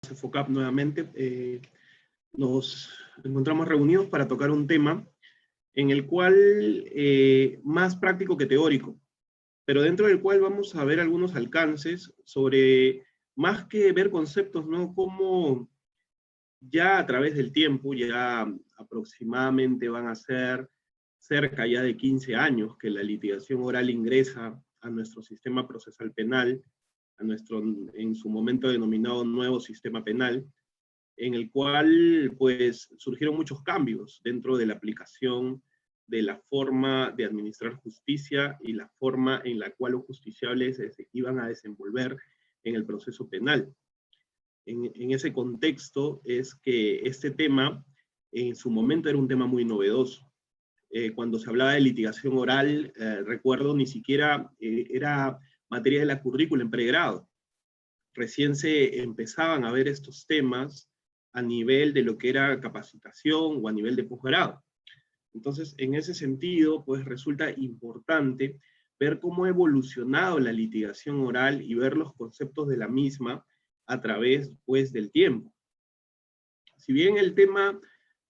FOCAP nuevamente. Nos encontramos reunidos para tocar un tema en el cual más práctico que teórico, pero dentro del cual vamos a ver algunos alcances sobre, más que ver conceptos, ¿no? Cómo ya a través del tiempo, ya aproximadamente van a ser cerca ya de 15 años que la litigación oral ingresa a nuestro sistema procesal penal, a nuestro, en su momento denominado nuevo sistema penal, en el cual pues surgieron muchos cambios dentro de la aplicación de la forma de administrar justicia y la forma en la cual los justiciables se iban a desenvolver en el proceso penal. En ese contexto es que este tema en su momento era un tema muy novedoso. Cuando se hablaba de litigación oral, recuerdo, ni siquiera era materia de la currícula en pregrado. Recién se empezaban a ver estos temas a nivel de lo que era capacitación o a nivel de posgrado. Entonces, en ese sentido, pues resulta importante ver cómo ha evolucionado la litigación oral y ver los conceptos de la misma a través, pues, del tiempo. Si bien el tema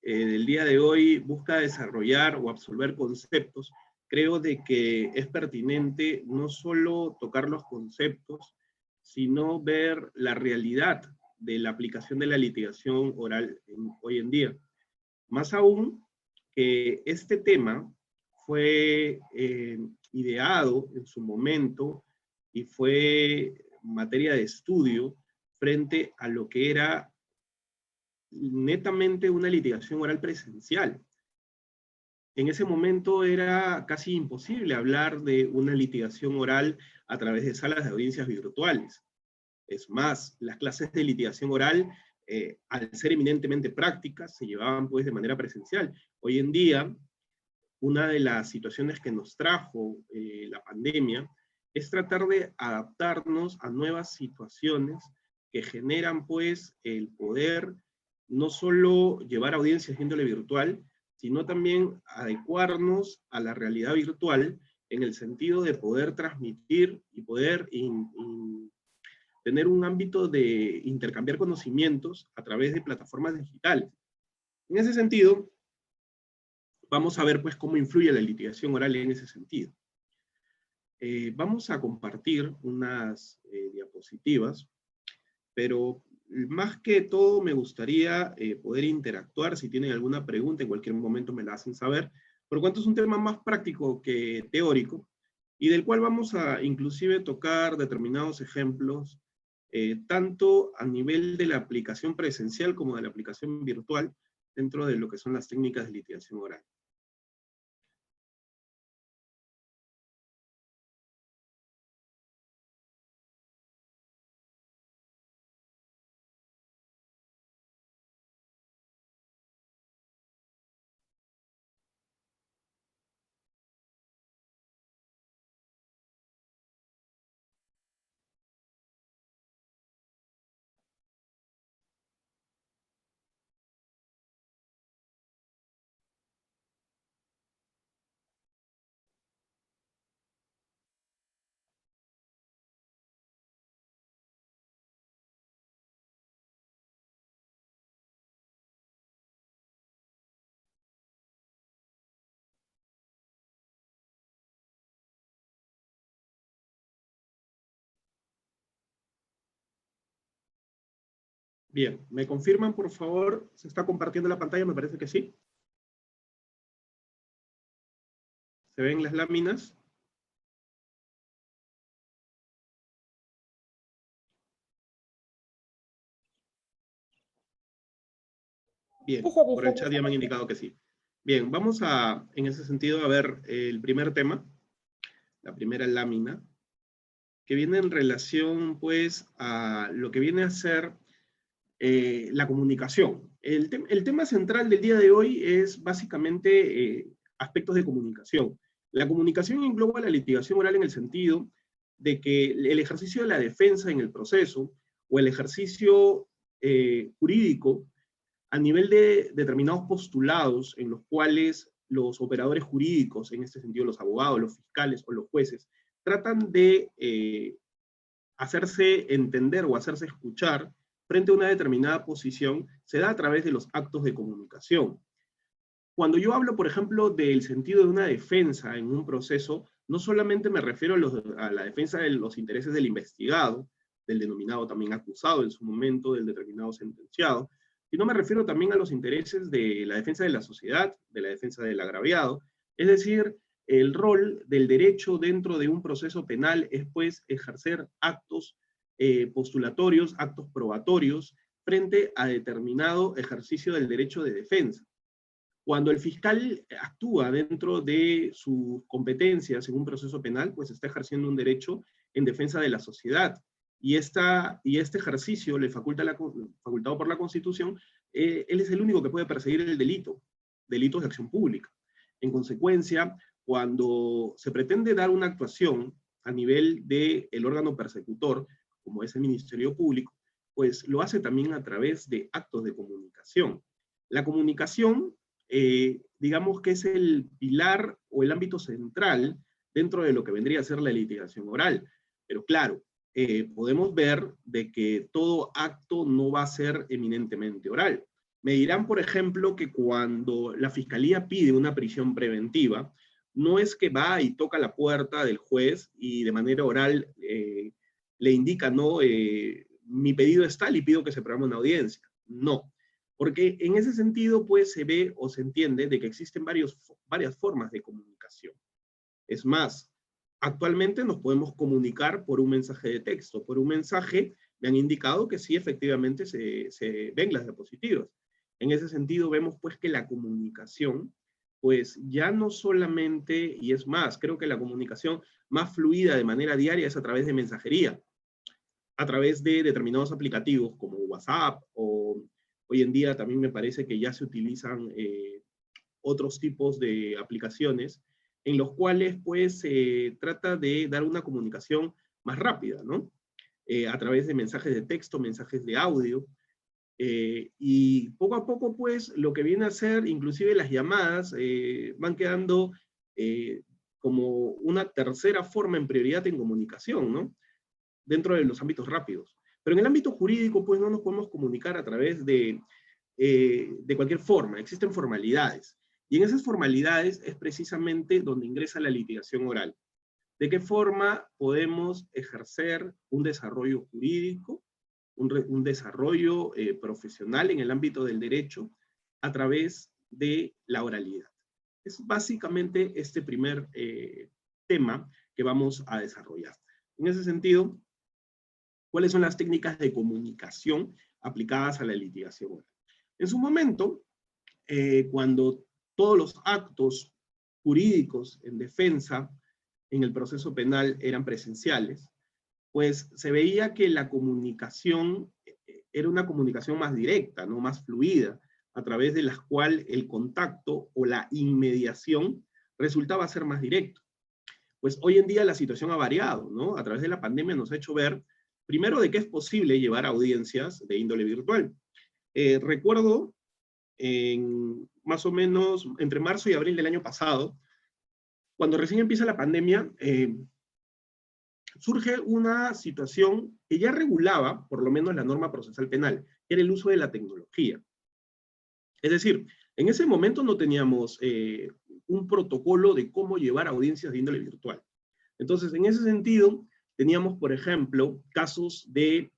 del día de hoy busca desarrollar o absolver conceptos, creo de que es pertinente no solo tocar los conceptos, sino ver la realidad de la aplicación de la litigación oral hoy en día. Más aún que este tema fue ideado en su momento y fue materia de estudio frente a lo que era netamente una litigación oral presencial. En ese momento era casi imposible hablar de una litigación oral a través de salas de audiencias virtuales. Es más, las clases de litigación oral, al ser eminentemente prácticas, se llevaban pues de manera presencial. Hoy en día, una de las situaciones que nos trajo la pandemia es tratar de adaptarnos a nuevas situaciones que generan pues el poder no solo llevar audiencias de índole virtual, sino también adecuarnos a la realidad virtual en el sentido de poder transmitir y poder tener un ámbito de intercambiar conocimientos a través de plataformas digitales. En ese sentido, vamos a ver pues cómo influye la litigación oral en ese sentido. Vamos a compartir unas diapositivas, pero más que todo me gustaría poder interactuar. Si tienen alguna pregunta, en cualquier momento me la hacen saber, por cuanto es un tema más práctico que teórico, y del cual vamos a inclusive tocar determinados ejemplos, tanto a nivel de la aplicación presencial como de la aplicación virtual, dentro de lo que son las técnicas de litigación oral. Bien, ¿me confirman por favor? ¿Se está compartiendo la pantalla? Me parece que sí. ¿Se ven las láminas? Bien, por el chat ya me han indicado que sí. Bien, vamos a, en ese sentido, a ver el primer tema, la primera lámina, que viene en relación, pues, a lo que viene a ser la comunicación. El tema central del día de hoy es básicamente aspectos de comunicación. La comunicación engloba la litigación oral en el sentido de que el ejercicio de la defensa en el proceso o el ejercicio jurídico a nivel de determinados postulados en los cuales los operadores jurídicos, en este sentido los abogados, los fiscales o los jueces, tratan de hacerse entender o hacerse escuchar frente a una determinada posición se da a través de los actos de comunicación. Cuando yo hablo, por ejemplo, del sentido de una defensa en un proceso, no solamente me refiero a la defensa de los intereses del investigado, del denominado también acusado en su momento, del determinado sentenciado, sino me refiero también a los intereses de la defensa de la sociedad, de la defensa del agraviado. Es decir, el rol del derecho dentro de un proceso penal es, pues, ejercer actos postulatorios, actos probatorios, frente a determinado ejercicio del derecho de defensa. Cuando el fiscal actúa dentro de sus competencias en un proceso penal, pues está ejerciendo un derecho en defensa de la sociedad. Y este ejercicio le facultado por la Constitución, él es el único que puede perseguir el delito, delitos de acción pública. En consecuencia, cuando se pretende dar una actuación a nivel del órgano persecutor, como es el Ministerio Público, pues lo hace también a través de actos de comunicación. La comunicación, digamos que es el pilar o el ámbito central dentro de lo que vendría a ser la litigación oral. Pero claro, podemos ver de que todo acto no va a ser eminentemente oral. Me dirán, por ejemplo, que cuando la fiscalía pide una prisión preventiva, no es que va y toca la puerta del juez y de manera oral le indica, no, mi pedido es tal y pido que se programe una audiencia. No, porque en ese sentido, pues, se ve o se entiende de que existen varias formas de comunicación. Es más, actualmente nos podemos comunicar por un mensaje de texto. Por un mensaje me han indicado que sí, efectivamente, se ven las diapositivas. En ese sentido, vemos, pues, que la comunicación, pues, ya no solamente, y es más, creo que la comunicación más fluida de manera diaria es a través de mensajería, a través de determinados aplicativos como WhatsApp, o hoy en día también me parece que ya se utilizan otros tipos de aplicaciones en los cuales, pues, se trata de dar una comunicación más rápida, ¿no? A través de mensajes de texto, mensajes de audio, y poco a poco, pues, lo que viene a ser, inclusive las llamadas, van quedando como una tercera forma en prioridad en comunicación, ¿no? Dentro de los ámbitos rápidos. Pero en el ámbito jurídico, pues, no nos podemos comunicar a través de cualquier forma. Existen formalidades. Y en esas formalidades es precisamente donde ingresa la litigación oral. ¿De qué forma podemos ejercer un desarrollo jurídico, un desarrollo profesional en el ámbito del derecho a través de la oralidad? Es básicamente este primer tema que vamos a desarrollar. En ese sentido, ¿cuáles son las técnicas de comunicación aplicadas a la litigación oral? En su momento, cuando todos los actos jurídicos en defensa en el proceso penal eran presenciales, pues se veía que la comunicación era una comunicación más directa, ¿no? Más fluida, a través de la cual el contacto o la inmediación resultaba ser más directo. Pues hoy en día la situación ha variado, ¿no? A través de la pandemia nos ha hecho ver, primero, de que es posible llevar audiencias de índole virtual. Recuerdo en más o menos entre marzo y abril del año pasado, cuando recién empieza la pandemia, surge una situación que ya regulaba, por lo menos, la norma procesal penal, que era el uso de la tecnología. Es decir, en ese momento no teníamos un protocolo de cómo llevar audiencias de índole virtual. Entonces, en ese sentido, teníamos, por ejemplo, casos de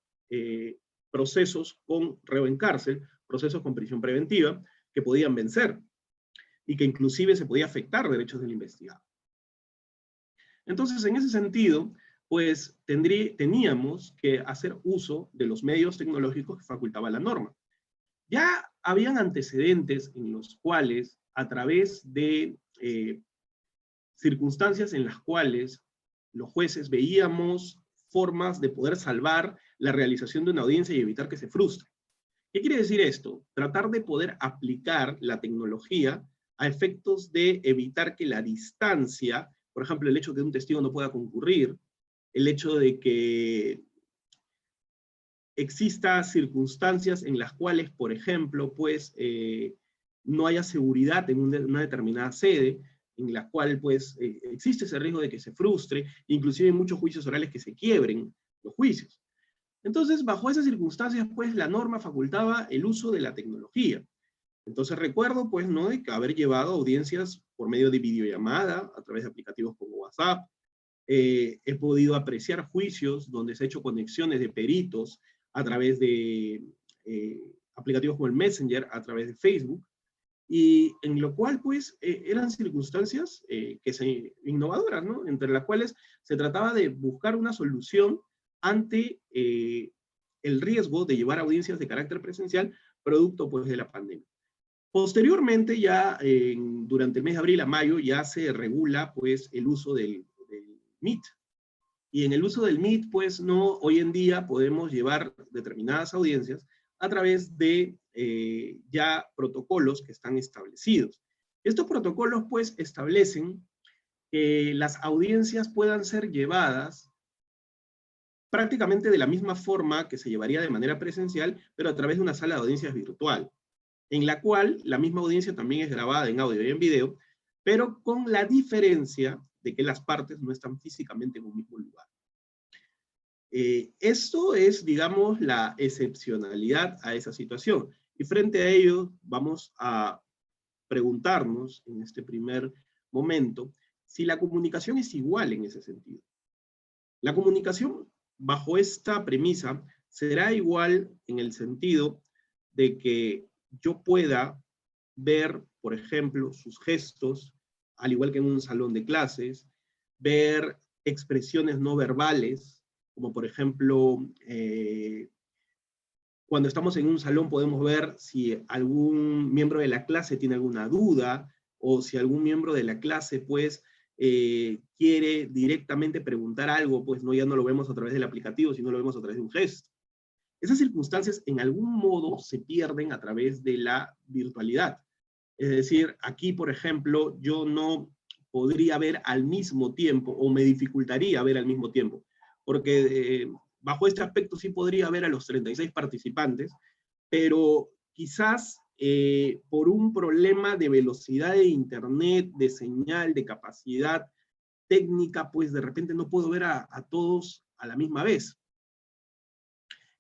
procesos con reo en cárcel, procesos con prisión preventiva, que podían vencer, y que inclusive se podía afectar derechos del investigado. Entonces, en ese sentido, pues teníamos que hacer uso de los medios tecnológicos que facultaba la norma. Ya habían antecedentes en los cuales, a través de circunstancias en las cuales los jueces veíamos formas de poder salvar la realización de una audiencia y evitar que se frustre. ¿Qué quiere decir esto? Tratar de poder aplicar la tecnología a efectos de evitar que la distancia, por ejemplo, el hecho de que un testigo no pueda concurrir, el hecho de que exista circunstancias en las cuales, por ejemplo, pues, no haya seguridad en una determinada sede, en la cual, pues, existe ese riesgo de que se frustre, inclusive en muchos juicios orales que se quiebren los juicios. Entonces, bajo esas circunstancias, pues, la norma facultaba el uso de la tecnología. Entonces recuerdo, pues, ¿no?, de haber llevado audiencias por medio de videollamada, a través de aplicativos como WhatsApp. He podido apreciar juicios donde se ha hecho conexiones de peritos a través de aplicativos como el Messenger, a través de Facebook, y en lo cual, pues, eran circunstancias innovadoras, ¿no?, entre las cuales se trataba de buscar una solución ante el riesgo de llevar audiencias de carácter presencial, producto, pues, de la pandemia. Posteriormente, ya durante el mes de abril a mayo, ya se regula, pues, el uso del Meet. Y en el uso del Meet, pues, no, hoy en día podemos llevar determinadas audiencias a través de ya protocolos que están establecidos. Estos protocolos, pues, establecen que las audiencias puedan ser llevadas prácticamente de la misma forma que se llevaría de manera presencial, pero a través de una sala de audiencias virtual, en la cual la misma audiencia también es grabada en audio y en video, pero con la diferencia de que las partes no están físicamente en un mismo lugar. Esto es, digamos, la excepcionalidad a esa situación. Y frente a ello, vamos a preguntarnos en este primer momento si la comunicación es igual en ese sentido. La comunicación, bajo esta premisa, será igual en el sentido de que yo pueda ver, por ejemplo, sus gestos, al igual que en un salón de clases, ver expresiones no verbales, como por ejemplo, cuando estamos en un salón podemos ver si algún miembro de la clase tiene alguna duda, o si algún miembro de la clase, pues, quiere directamente preguntar algo, pues no, ya no lo vemos a través del aplicativo, sino lo vemos a través de un gesto. Esas circunstancias en algún modo se pierden a través de la virtualidad. Es decir, aquí, por ejemplo, yo no podría ver al mismo tiempo, o me dificultaría ver al mismo tiempo, porque bajo este aspecto sí podría ver a los 36 participantes, pero quizás por un problema de velocidad de internet, de señal, de capacidad técnica, pues de repente no puedo ver a todos a la misma vez.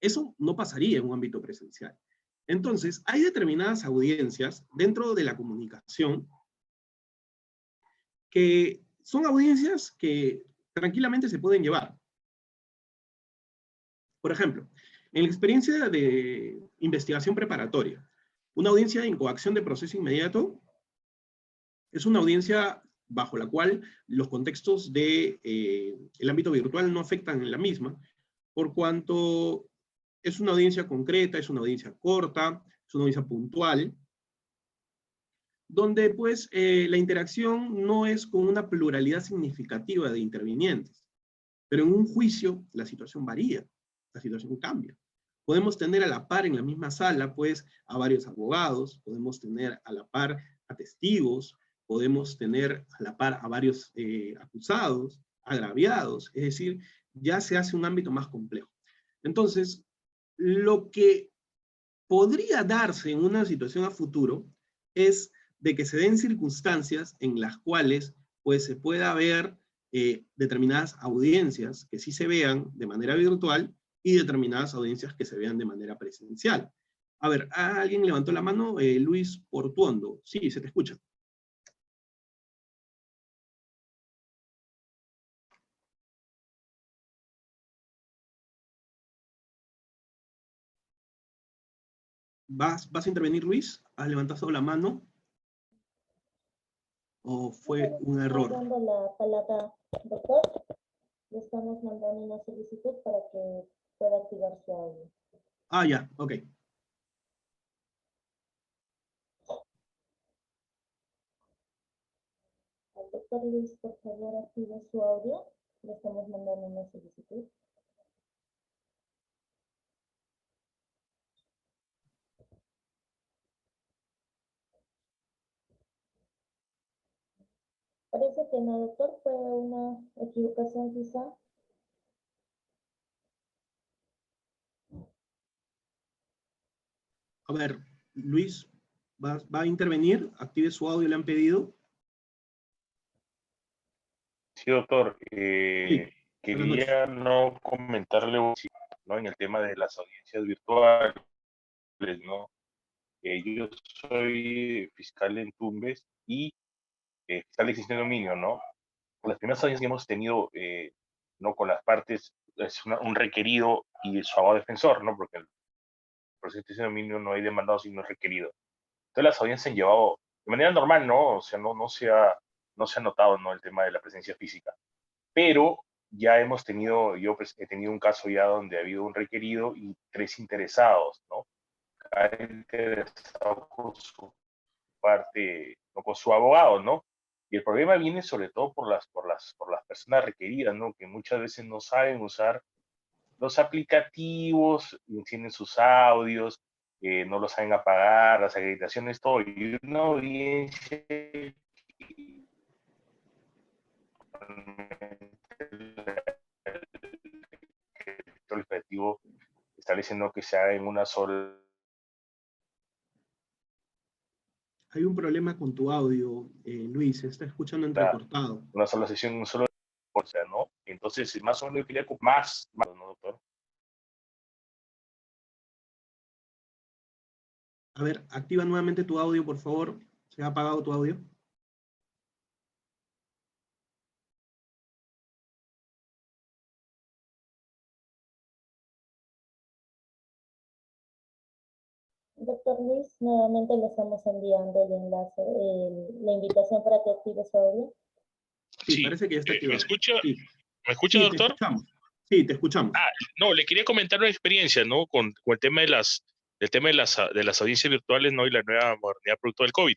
Eso no pasaría en un ámbito presencial. Entonces, hay determinadas audiencias dentro de la comunicación que son audiencias que tranquilamente se pueden llevar. Por ejemplo, en la experiencia de investigación preparatoria, una audiencia de incoacción de proceso inmediato es una audiencia bajo la cual los contextos del ámbito virtual no afectan en la misma, por cuanto es una audiencia concreta, es una audiencia corta, es una audiencia puntual, donde pues la interacción no es con una pluralidad significativa de intervinientes. Pero en un juicio la situación varía, la situación cambia. Podemos tener a la par en la misma sala pues a varios abogados, podemos tener a la par a testigos, podemos tener a la par a varios acusados, agraviados, es decir, ya se hace un ámbito más complejo. Entonces, lo que podría darse en una situación a futuro es de que se den circunstancias en las cuales pues se pueda ver determinadas audiencias que sí se vean de manera virtual y determinadas audiencias que se vean de manera presencial. A ver, ¿alguien levantó la mano? Luis Portuondo. Sí, se te escucha. ¿Vas a intervenir, Luis? ¿Has levantado la mano? ¿O fue un error? Dando la palabra, doctor, le estamos mandando una solicitud para que pueda activar su audio. Ah, ya, ok. Al doctor Luis, por favor, active su audio. Le estamos mandando una solicitud. Parece que no, doctor, fue una equivocación quizá. A ver, Luis, ¿va a intervenir? Active su audio, le han pedido. Sí, doctor. Sí, buenas noches. Quería no comentarle, ¿no? En el tema de las audiencias virtuales, ¿no? Yo soy fiscal en Tumbes y fiscal de extinción de dominio, ¿no? Las primeras audiencias que hemos tenido, ¿no? Con las partes, es un requerido y su abogado defensor, ¿no? Porque el proceso de extinción de dominio no hay demandado si no es requerido. Entonces las audiencias se han llevado de manera normal, ¿no? O sea, no se ha notado, ¿no? El tema de la presencia física. Pero ya hemos tenido, yo pues, he tenido un caso ya donde ha habido un requerido y 3 interesados, ¿no? Cada interesado con su parte, no, con su abogado, ¿no? Y el problema viene sobre todo por las personas requeridas, ¿no? Que muchas veces no saben usar los aplicativos, encienden sus audios, no los saben apagar, las acreditaciones, todo. Y una audiencia el legislativo estableciendo que se haga en una sola. Hay un problema con tu audio, Luis, se está escuchando entrecortado. Una sola sesión, un solo, o sea, ¿no? Entonces, más o menos yo quería más, ¿no, doctor? A ver, activa nuevamente tu audio, por favor. ¿Se ha apagado tu audio? Doctor Luis, nuevamente le estamos enviando el enlace, la invitación para que active su audio. Sí, Sí, parece que ya está activado. ¿me escucha, sí, doctor? Te escuchamos. Sí, te escuchamos. No, le quería comentar una experiencia, ¿no? Con el tema de las audiencias virtuales, ¿no? Y la nueva modernidad producto del COVID.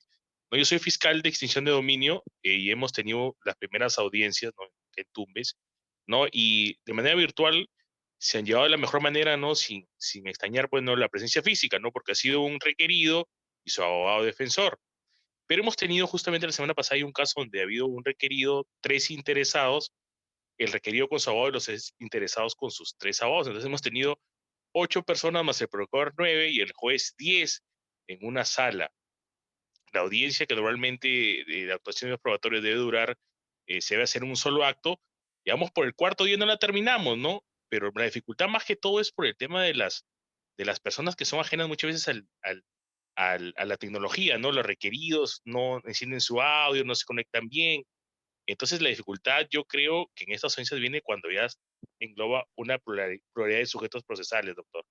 ¿No? Yo soy fiscal de extinción de dominio y hemos tenido las primeras audiencias, ¿no? En Tumbes, ¿no? Y de manera virtual se han llevado de la mejor manera, ¿no? Sin extrañar, pues, ¿no? La presencia física, ¿no? Porque ha sido un requerido y su abogado defensor. Pero hemos tenido justamente la semana pasada un caso donde ha habido un requerido, 3 interesados, el requerido con su abogado y los interesados con sus 3 abogados. Entonces hemos tenido 8 personas más el procurador 9 y el juez 10 en una sala. La audiencia que normalmente de actuaciones probatorias debe durar, se debe hacer un solo acto. Digamos, por el cuarto día no la terminamos, ¿no? Pero la dificultad más que todo es por el tema de las personas que son ajenas muchas veces a la tecnología, ¿no? Los requeridos no encienden su audio, no se conectan bien. Entonces la dificultad yo creo que en estas audiencias viene cuando ya engloba una pluralidad de sujetos procesales, doctor.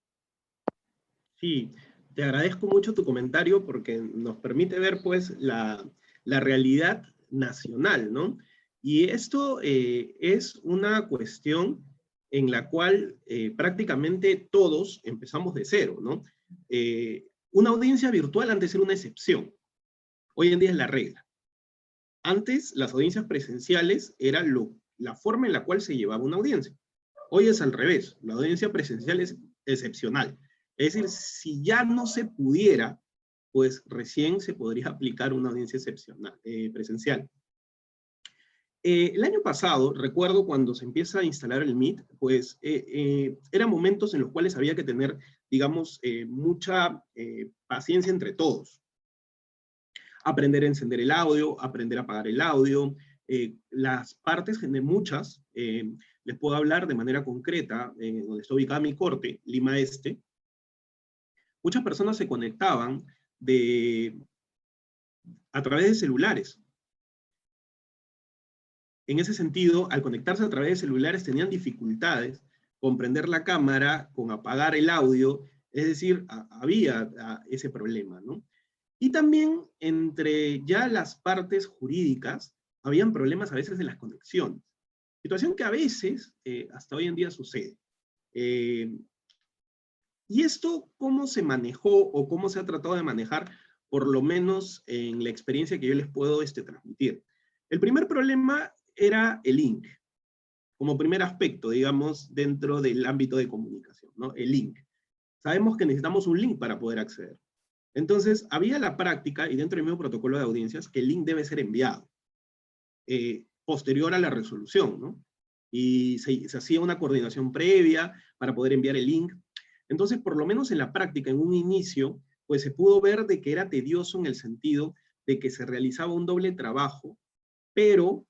Sí, te agradezco mucho tu comentario porque nos permite ver pues la realidad nacional, ¿no? Y esto es una cuestión en la cual prácticamente todos empezamos de cero, ¿no? Una audiencia virtual antes era una excepción, hoy en día es la regla. Antes las audiencias presenciales era la forma en la cual se llevaba una audiencia. Hoy es al revés, la audiencia presencial es excepcional. Es decir, si ya no se pudiera, pues recién se podría aplicar una audiencia excepcional, presencial. El año pasado, recuerdo cuando se empieza a instalar el Meet, pues eran momentos en los cuales había que tener, digamos, mucha paciencia entre todos. Aprender a encender el audio, aprender a apagar el audio, las partes, de muchas, les puedo hablar de manera concreta, donde está ubicada mi corte, Lima Este, muchas personas se conectaban a través de celulares. En ese sentido, al conectarse a través de celulares tenían dificultades con prender la cámara, con apagar el audio, es decir, había ese problema, ¿no? Y también entre ya las partes jurídicas, habían problemas a veces de las conexiones. Situación que a veces, hasta hoy en día sucede. ¿Y esto cómo se manejó o cómo se ha tratado de manejar, por lo menos en la experiencia que yo les puedo transmitir? El primer problema era el link, como primer aspecto, digamos, dentro del ámbito de comunicación, ¿no? El link. Sabemos que necesitamos un link para poder acceder. Entonces, había la práctica, y dentro del mismo protocolo de audiencias, que el link debe ser enviado posterior a la resolución, ¿no? Y se hacía una coordinación previa para poder enviar el link. Entonces, por lo menos en la práctica, en un inicio, pues se pudo ver de que era tedioso en el sentido de que se realizaba un doble trabajo, pero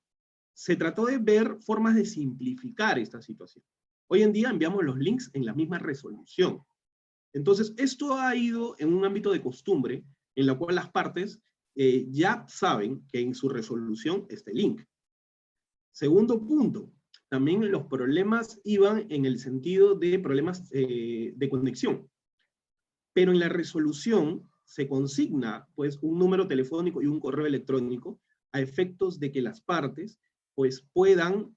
se trató de ver formas de simplificar esta situación. Hoy en día enviamos los links en la misma resolución. Entonces, esto ha ido en un ámbito de costumbre, en la cual las partes ya saben que en su resolución está el link. Segundo punto, también los problemas iban en el sentido de problemas de conexión. Pero en la resolución se consigna pues un número telefónico y un correo electrónico a efectos de que las partes pues puedan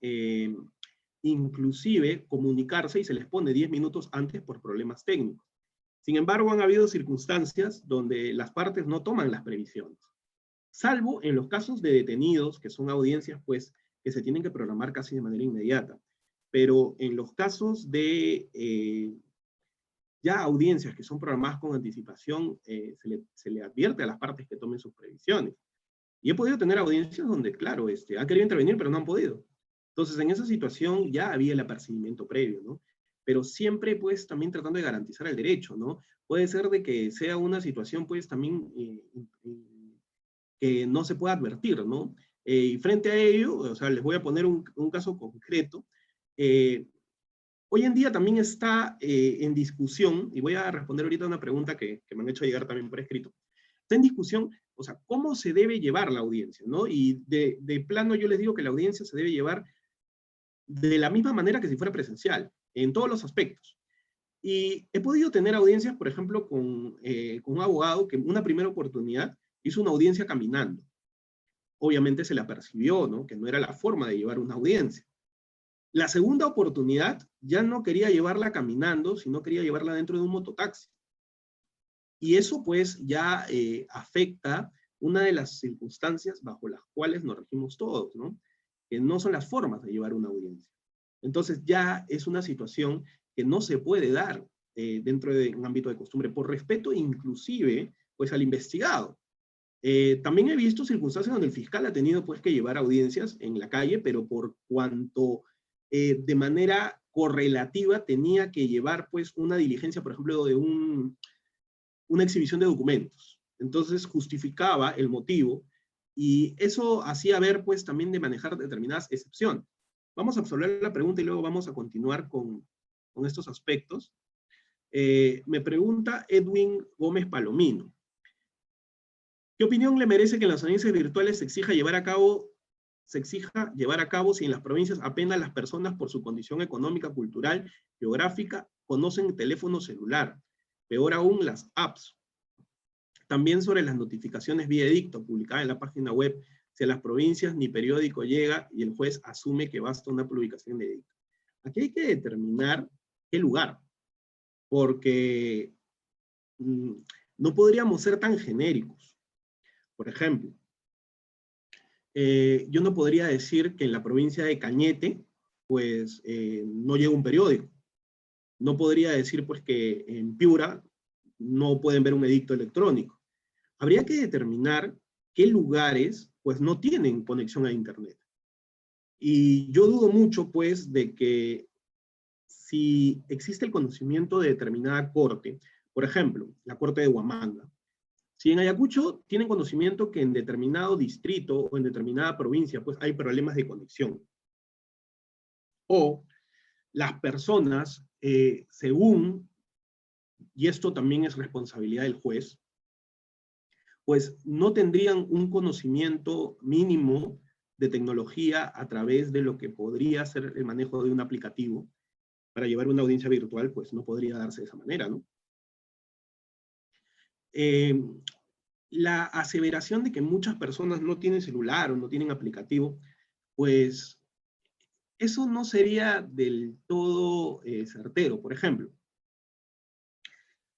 inclusive comunicarse, y se les pone 10 minutos antes por problemas técnicos. Sin embargo, han habido circunstancias donde las partes no toman las previsiones, salvo en los casos de detenidos, que son audiencias pues que se tienen que programar casi de manera inmediata. Pero en los casos de ya audiencias que son programadas con anticipación, se le advierte a las partes que tomen sus previsiones. Y he podido tener audiencias donde, claro, han querido intervenir, pero no han podido. Entonces, en esa situación ya había el apercibimiento previo, ¿no? Pero siempre, pues, también tratando de garantizar el derecho, ¿no? Puede ser de que sea una situación, pues, también que no se pueda advertir, ¿no? Y frente a ello, o sea, les voy a poner un caso concreto. Hoy en día también está en discusión, y voy a responder ahorita una pregunta que me han hecho llegar también por escrito. Está en discusión, o sea, cómo se debe llevar la audiencia, ¿no? Y de plano yo les digo que la audiencia se debe llevar de la misma manera que si fuera presencial, en todos los aspectos. Y he podido tener audiencias, por ejemplo, con un abogado que en una primera oportunidad hizo una audiencia caminando. Obviamente se le apercibió, ¿no? Que no era la forma de llevar una audiencia. La segunda oportunidad ya no quería llevarla caminando, sino quería llevarla dentro de un mototaxi. Y eso pues ya afecta una de las circunstancias bajo las cuales nos regimos todos, ¿no? Que no son las formas de llevar una audiencia. Entonces ya es una situación que no se puede dar dentro de un ámbito de costumbre, por respeto inclusive pues al investigado. También he visto circunstancias donde el fiscal ha tenido pues que llevar audiencias en la calle, pero por cuanto de manera correlativa tenía que llevar pues una diligencia, por ejemplo, de una exhibición de documentos. Entonces justificaba el motivo y eso hacía ver pues también de manejar determinadas excepciones. Vamos a absolver la pregunta y luego vamos a continuar con estos aspectos. Me pregunta Edwin Gómez Palomino. ¿Qué opinión le merece que en las audiencias virtuales se exija llevar a cabo si en las provincias apenas las personas por su condición económica, cultural, geográfica, conocen teléfono celular? Peor aún, las apps. También sobre las notificaciones vía edicto publicadas en la página web, si a las provincias ni periódico llega y el juez asume que basta una publicación de edicto. Aquí hay que determinar qué lugar, porque no podríamos ser tan genéricos. Por ejemplo, yo no podría decir que en la provincia de Cañete, pues, no llega un periódico. No podría decir, pues, que en Piura no pueden ver un edicto electrónico. Habría que determinar qué lugares, pues, no tienen conexión a Internet. Y yo dudo mucho, pues, de que si existe el conocimiento de determinada corte, por ejemplo, la corte de Huamanga, si en Ayacucho tienen conocimiento que en determinado distrito o en determinada provincia, pues hay problemas de conexión. O las personas, según, y esto también es responsabilidad del juez, pues no tendrían un conocimiento mínimo de tecnología a través de lo que podría ser el manejo de un aplicativo para llevar una audiencia virtual, pues no podría darse de esa manera, ¿no? La aseveración de que muchas personas no tienen celular o no tienen aplicativo, pues eso no sería del todo certero. Por ejemplo,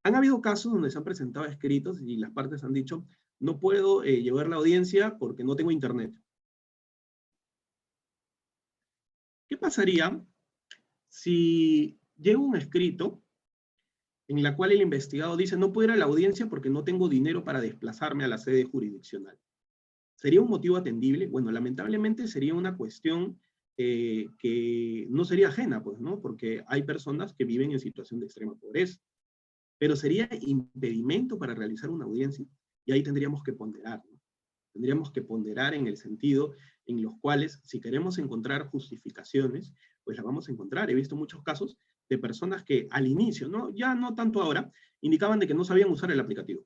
han habido casos donde se han presentado escritos y las partes han dicho, no puedo llevar la audiencia porque no tengo internet. ¿Qué pasaría si llega un escrito en la cual el investigado dice, no puedo ir a la audiencia porque no tengo dinero para desplazarme a la sede jurisdiccional? ¿Sería un motivo atendible? Bueno, lamentablemente sería una cuestión que no sería ajena, pues, ¿no? Porque hay personas que viven en situación de extrema pobreza. Pero sería impedimento para realizar una audiencia, y ahí tendríamos que ponderar, ¿no? Tendríamos que ponderar en el sentido en los cuales, si queremos encontrar justificaciones, pues la vamos a encontrar. He visto muchos casos de personas que al inicio, ¿no? Ya no tanto ahora, indicaban de que no sabían usar el aplicativo.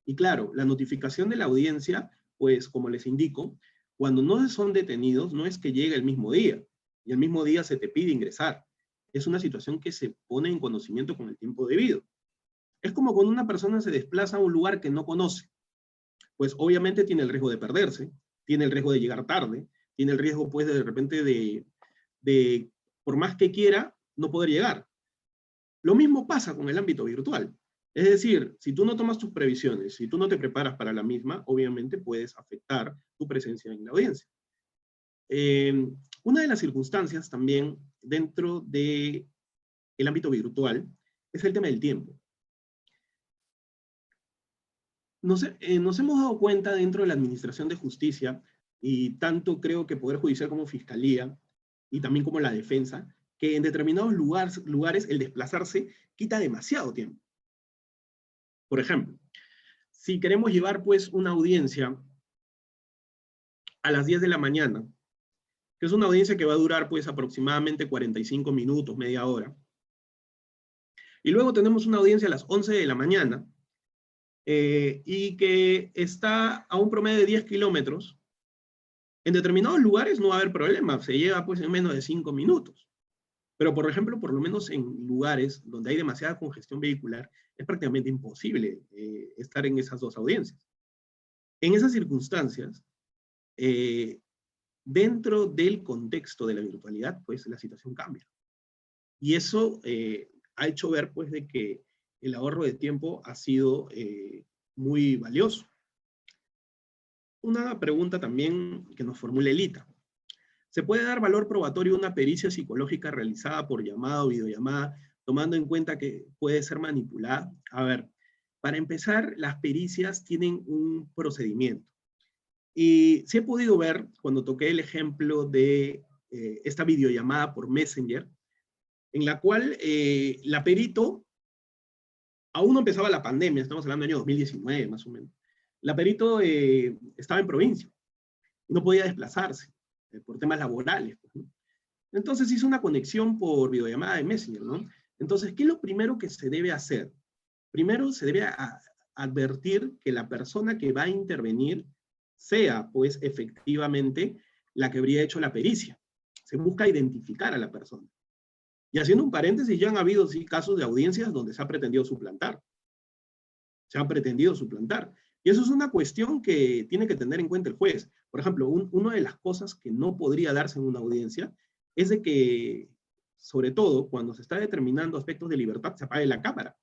Y claro, la notificación de la audiencia, pues como les indico, cuando no son detenidos, no es que llegue el mismo día, y el mismo día se te pide ingresar. Es una situación que se pone en conocimiento con el tiempo debido. Es como cuando una persona se desplaza a un lugar que no conoce. Pues obviamente tiene el riesgo de perderse, tiene el riesgo de llegar tarde, tiene el riesgo pues de repente de por más que quiera, no poder llegar. Lo mismo pasa con el ámbito virtual. Es decir, si tú no tomas tus previsiones, si tú no te preparas para la misma, obviamente puedes afectar tu presencia en la audiencia. Una de las circunstancias también dentro del ámbito virtual es el tema del tiempo. Nos hemos dado cuenta dentro de la Administración de Justicia, y tanto creo que Poder Judicial como Fiscalía, y también como la Defensa, que en determinados lugares el desplazarse quita demasiado tiempo. Por ejemplo, si queremos llevar pues una audiencia a las 10 de la mañana, que es una audiencia que va a durar pues aproximadamente 45 minutos, media hora, y luego tenemos una audiencia a las 11 de la mañana, y que está a un promedio de 10 kilómetros, en determinados lugares no va a haber problema, se llega pues en menos de 5 minutos. Pero por ejemplo, por lo menos en lugares donde hay demasiada congestión vehicular, es prácticamente imposible estar en esas dos audiencias. En esas circunstancias, dentro del contexto de la virtualidad, pues la situación cambia. Y eso ha hecho ver pues de que el ahorro de tiempo ha sido muy valioso. Una pregunta también que nos formula Elita. ¿Se puede dar valor probatorio a una pericia psicológica realizada por llamada o videollamada, tomando en cuenta que puede ser manipulada? A ver, para empezar, las pericias tienen un procedimiento. Y sí he podido ver, cuando toqué el ejemplo de esta videollamada por Messenger, en la cual la perito, aún no empezaba la pandemia, estamos hablando del año 2019 más o menos, la perito estaba en provincia, y no podía desplazarse por temas laborales, ¿no? Entonces hizo una conexión por videollamada de Messenger, ¿no? Entonces, ¿qué es lo primero que se debe hacer? Primero se debe advertir que la persona que va a intervenir sea, pues, efectivamente la que habría hecho la pericia. Se busca identificar a la persona. Y haciendo un paréntesis, ya han habido sí, casos de audiencias donde se ha pretendido suplantar. Se ha pretendido suplantar. Y eso es una cuestión que tiene que tener en cuenta el juez. Por ejemplo, una de las cosas que no podría darse en una audiencia es de que, sobre todo, cuando se está determinando aspectos de libertad, se apague la cámara.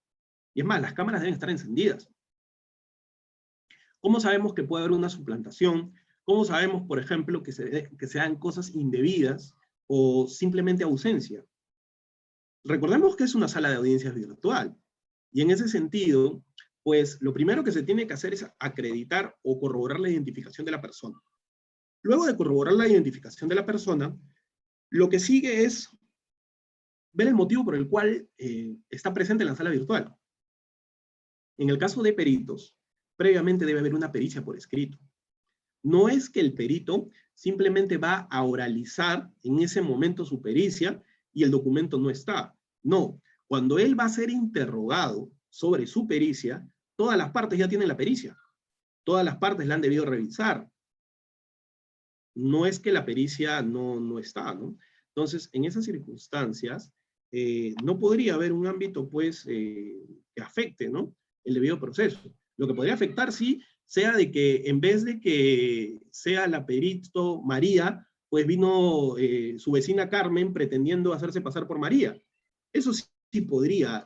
Y es más, las cámaras deben estar encendidas. ¿Cómo sabemos que puede haber una suplantación? ¿Cómo sabemos, por ejemplo, que se dan cosas indebidas o simplemente ausencia? Recordemos que es una sala de audiencias virtual. Y en ese sentido, pues lo primero que se tiene que hacer es acreditar o corroborar la identificación de la persona. Luego de corroborar la identificación de la persona, lo que sigue es ver el motivo por el cual está presente en la sala virtual. En el caso de peritos, previamente debe haber una pericia por escrito. No es que el perito simplemente va a oralizar en ese momento su pericia y el documento no está. No, cuando él va a ser interrogado sobre su pericia, todas las partes ya tienen la pericia. Todas las partes la han debido revisar. No es que la pericia no está, ¿no? Entonces, en esas circunstancias, no podría haber un ámbito, pues, que afecte, ¿no?, el debido proceso. Lo que podría afectar, sí, sea de que en vez de que sea la perito María, pues vino su vecina Carmen pretendiendo hacerse pasar por María. Eso sí podría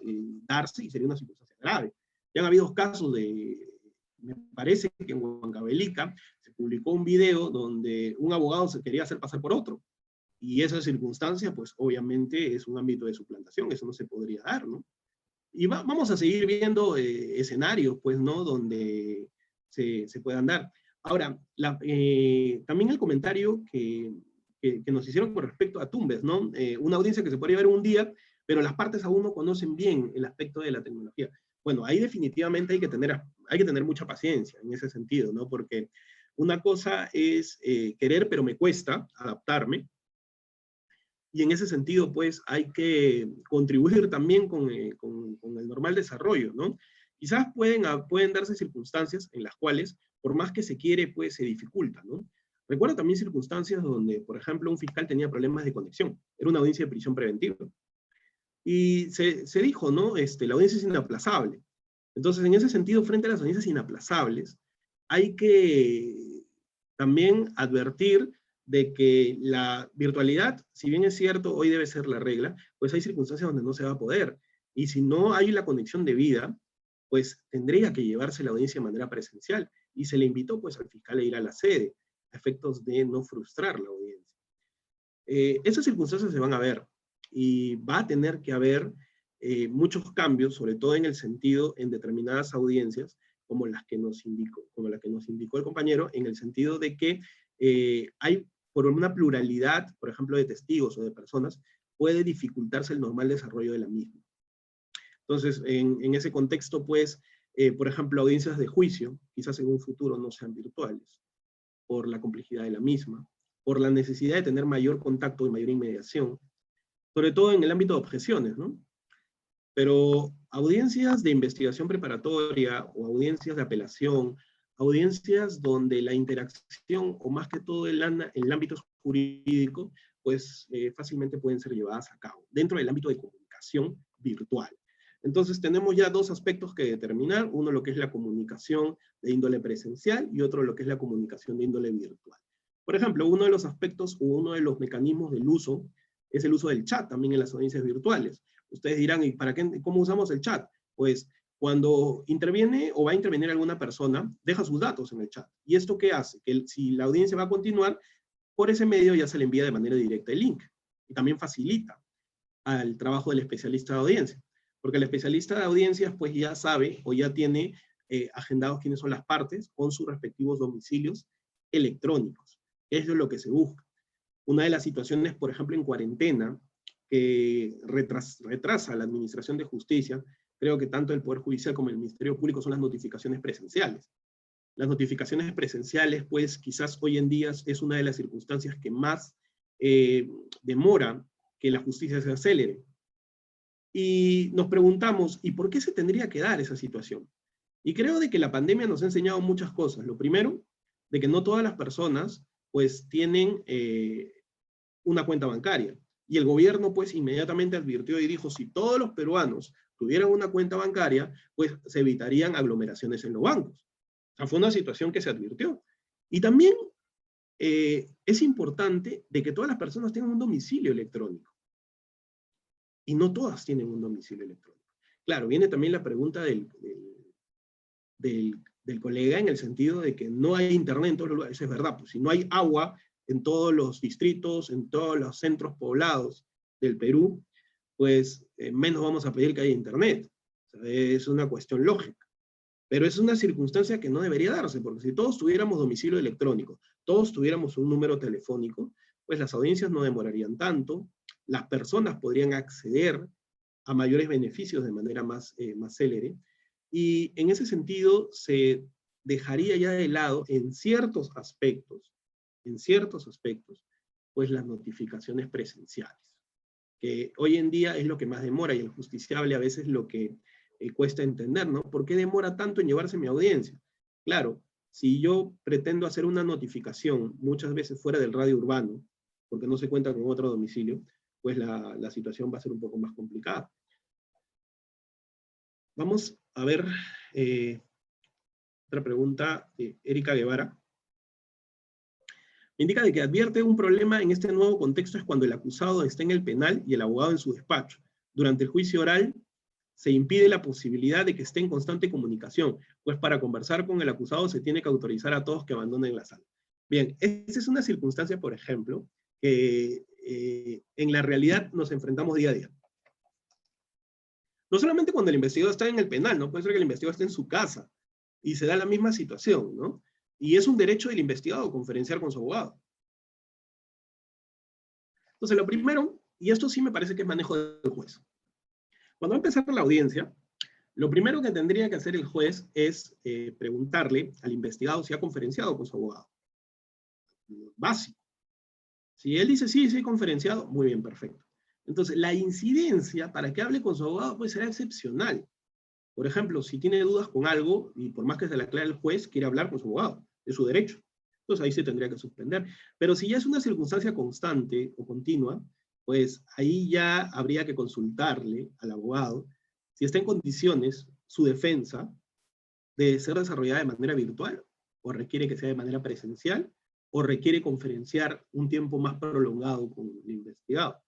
darse y sería una circunstancia grave. Ya han habido casos me parece que en Huancavelica se publicó un video donde un abogado se quería hacer pasar por otro. Y esa circunstancia, pues obviamente es un ámbito de suplantación, eso no se podría dar, ¿no? Y vamos a seguir viendo escenarios, pues, ¿no?, donde se puedan dar. Ahora, también el comentario que nos hicieron con respecto a Tumbes, ¿no? Una audiencia que se podría ver un día, pero las partes aún no conocen bien el aspecto de la tecnología. Bueno, ahí definitivamente hay que tener mucha paciencia en ese sentido, ¿no? Porque una cosa es querer, pero me cuesta adaptarme. y en ese sentido, pues, hay que contribuir también con el normal desarrollo, ¿no? Quizás pueden darse circunstancias en las cuales, por más que se quiere, pues, se dificulta, ¿no? Recuerdo también circunstancias donde, por ejemplo, un fiscal tenía problemas de conexión. Era una audiencia de prisión preventiva. Y se dijo, ¿no? La audiencia es inaplazable. Entonces, en ese sentido, frente a las audiencias inaplazables, hay que también advertir de que la virtualidad, si bien es cierto, hoy debe ser la regla, pues hay circunstancias donde no se va a poder. Y si no hay la conexión debida, pues tendría que llevarse la audiencia de manera presencial. Y se le invitó pues al fiscal a ir a la sede, a efectos de no frustrar la audiencia. Esas circunstancias se van a ver, y va a tener que haber muchos cambios, sobre todo en el sentido, en determinadas audiencias, como las que nos indicó el compañero, en el sentido de que hay, por una pluralidad, por ejemplo, de testigos o de personas, puede dificultarse el normal desarrollo de la misma. Entonces, en ese contexto, pues, por ejemplo, audiencias de juicio, quizás en un futuro no sean virtuales, por la complejidad de la misma, por la necesidad de tener mayor contacto y mayor inmediación, sobre todo en el ámbito de objeciones, ¿no? Pero audiencias de investigación preparatoria o audiencias de apelación, audiencias donde la interacción, o más que todo el ámbito jurídico, pues fácilmente pueden ser llevadas a cabo, dentro del ámbito de comunicación virtual. Entonces tenemos ya dos aspectos que determinar, uno lo que es la comunicación de índole presencial y otro lo que es la comunicación de índole virtual. Por ejemplo, uno de los aspectos o uno de los mecanismos del uso es el uso del chat también en las audiencias virtuales. Ustedes dirán, ¿y para qué, cómo usamos el chat? Pues cuando interviene o va a intervenir alguna persona, deja sus datos en el chat. ¿Y esto qué hace? Que si la audiencia va a continuar, por ese medio ya se le envía de manera directa el link. Y también facilita al trabajo del especialista de audiencia. Porque el especialista de audiencias pues ya sabe o ya tiene agendados quiénes son las partes con sus respectivos domicilios electrónicos. Eso es lo que se busca. Una de las situaciones, por ejemplo, en cuarentena, que retrasa la administración de justicia, creo que tanto el Poder Judicial como el Ministerio Público, son las notificaciones presenciales. Las notificaciones presenciales, pues quizás hoy en día es una de las circunstancias que más demora que la justicia se acelere. Y nos preguntamos, ¿y por qué se tendría que dar esa situación? Y creo de que la pandemia nos ha enseñado muchas cosas. Lo primero, de que no todas las personas pues tienen una cuenta bancaria. Y el gobierno pues inmediatamente advirtió y dijo, si todos los peruanos tuvieran una cuenta bancaria, pues se evitarían aglomeraciones en los bancos. O sea, fue una situación que se advirtió. Y también es importante de que todas las personas tengan un domicilio electrónico. Y no todas tienen un domicilio electrónico. Claro, viene también la pregunta del colega en el sentido de que no hay internet en todos los lugares. Eso es verdad, pues si no hay agua en todos los distritos, en todos los centros poblados del Perú, pues menos vamos a pedir que haya internet. O sea, es una cuestión lógica. Pero es una circunstancia que no debería darse, porque si todos tuviéramos domicilio electrónico, todos tuviéramos un número telefónico, pues las audiencias no demorarían tanto, las personas podrían acceder a mayores beneficios de manera más célere, y en ese sentido se dejaría ya de lado en ciertos aspectos, pues las notificaciones presenciales, que hoy en día es lo que más demora, y el justiciable a veces lo que cuesta entender, ¿no? ¿Por qué demora tanto en llevarse mi audiencia? Claro, si yo pretendo hacer una notificación muchas veces fuera del radio urbano, porque no se cuenta con otro domicilio, pues la situación va a ser un poco más complicada. Vamos a ver otra pregunta de Erika Guevara. Me indica de que advierte un problema en este nuevo contexto es cuando el acusado está en el penal y el abogado en su despacho. Durante el juicio oral se impide la posibilidad de que esté en constante comunicación, pues para conversar con el acusado se tiene que autorizar a todos que abandonen la sala. Bien, esa es una circunstancia, por ejemplo, que en la realidad nos enfrentamos día a día. No solamente cuando el investigador está en el penal, ¿no? Puede ser que el investigador esté en su casa y se da la misma situación, ¿no? Y es un derecho del investigado conferenciar con su abogado. Entonces, lo primero, y esto sí me parece que es manejo del juez. Cuando va a empezar la audiencia, lo primero que tendría que hacer el juez es preguntarle al investigado si ha conferenciado con su abogado. Básico. Si él dice sí, sí, conferenciado, muy bien, perfecto. Entonces, la incidencia para que hable con su abogado pues será excepcional. Por ejemplo, si tiene dudas con algo, y por más que se le aclare el juez, quiere hablar con su abogado, es su derecho. Entonces ahí se tendría que suspender. Pero si ya es una circunstancia constante o continua, pues ahí ya habría que consultarle al abogado si está en condiciones su defensa de ser desarrollada de manera virtual, o requiere que sea de manera presencial, o requiere conferenciar un tiempo más prolongado con el investigado.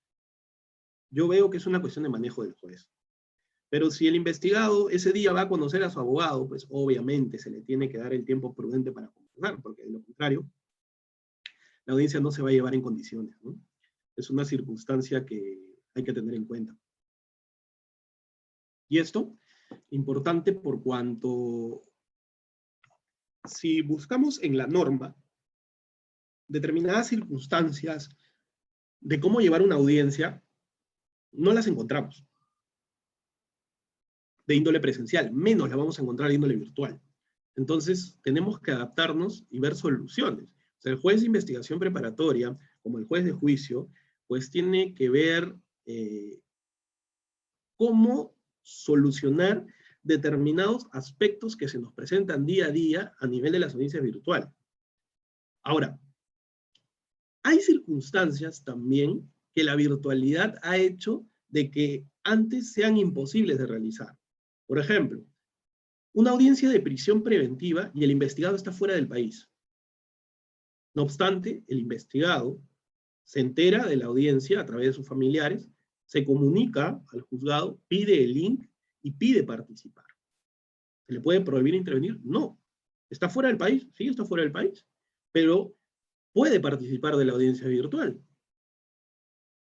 Yo veo que es una cuestión de manejo del juez. Pero si el investigado ese día va a conocer a su abogado, pues obviamente se le tiene que dar el tiempo prudente para conversar, porque de lo contrario, la audiencia no se va a llevar en condiciones, ¿no? Es una circunstancia que hay que tener en cuenta. Y esto, importante por cuanto, si buscamos en la norma determinadas circunstancias de cómo llevar una audiencia, no las encontramos de índole presencial, menos la vamos a encontrar de índole virtual. Entonces, tenemos que adaptarnos y ver soluciones. O sea, el juez de investigación preparatoria, como el juez de juicio, pues tiene que ver cómo solucionar determinados aspectos que se nos presentan día a día a nivel de las audiencias virtuales. Ahora, hay circunstancias también que la virtualidad ha hecho de que antes sean imposibles de realizar. Por ejemplo, una audiencia de prisión preventiva y el investigado está fuera del país. No obstante, el investigado se entera de la audiencia a través de sus familiares, se comunica al juzgado, pide el link y pide participar. ¿Se le puede prohibir intervenir? No. ¿Está fuera del país? Sí, está fuera del país. Pero puede participar de la audiencia virtual.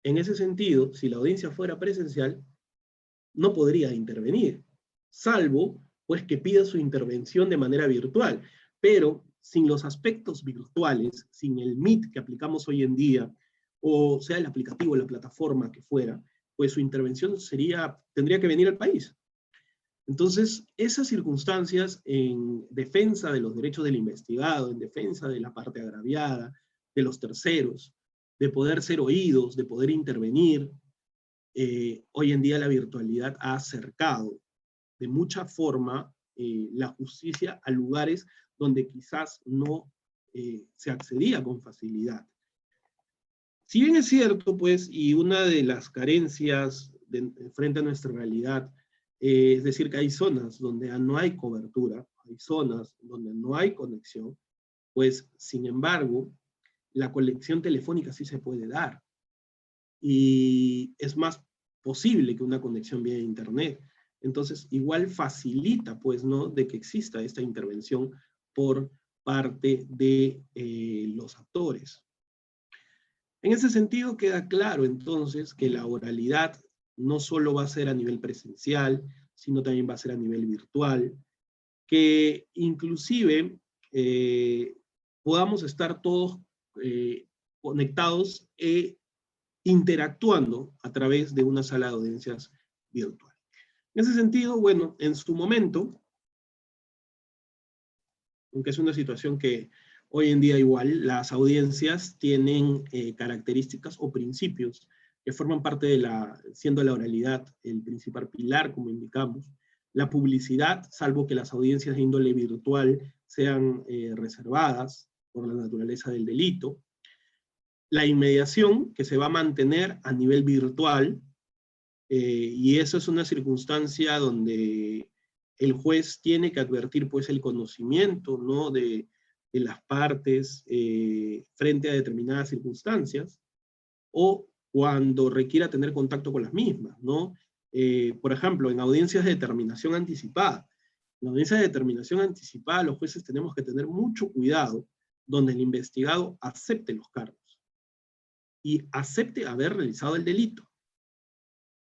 En ese sentido, si la audiencia fuera presencial, no podría intervenir, salvo pues que pida su intervención de manera virtual. Pero sin los aspectos virtuales, sin el Meet que aplicamos hoy en día, o sea el aplicativo, la plataforma que fuera, pues su intervención tendría que venir al país. Entonces, esas circunstancias en defensa de los derechos del investigado, en defensa de la parte agraviada, de los terceros, de poder ser oídos, de poder intervenir, hoy en día la virtualidad ha acercado de mucha forma la justicia a lugares donde quizás no se accedía con facilidad. Si bien es cierto, pues, y una de las carencias frente a nuestra realidad, es decir, que hay zonas donde no hay cobertura, hay zonas donde no hay conexión, pues, sin embargo, la conexión telefónica sí se puede dar. Y es más posible que una conexión vía internet. Entonces, igual facilita, pues, ¿no?, de que exista esta intervención por parte de los actores. En ese sentido queda claro, entonces, que la oralidad no solo va a ser a nivel presencial, sino también va a ser a nivel virtual, que inclusive podamos estar todos conectados e interactuando a través de una sala de audiencias virtual. En ese sentido, bueno, en su momento, aunque es una situación que hoy en día igual, las audiencias tienen características o principios que forman parte de siendo la oralidad el principal pilar, como indicamos, la publicidad, salvo que las audiencias de índole virtual sean reservadas por la naturaleza del delito, la inmediación, que se va a mantener a nivel virtual, y eso es una circunstancia donde el juez tiene que advertir, pues, el conocimiento, ¿no?, de las partes frente a determinadas circunstancias, o cuando requiera tener contacto con las mismas, ¿no? Por ejemplo, en audiencias de determinación anticipada. En audiencias de determinación anticipada, los jueces tenemos que tener mucho cuidado donde el investigado acepte los cargos y acepte haber realizado el delito.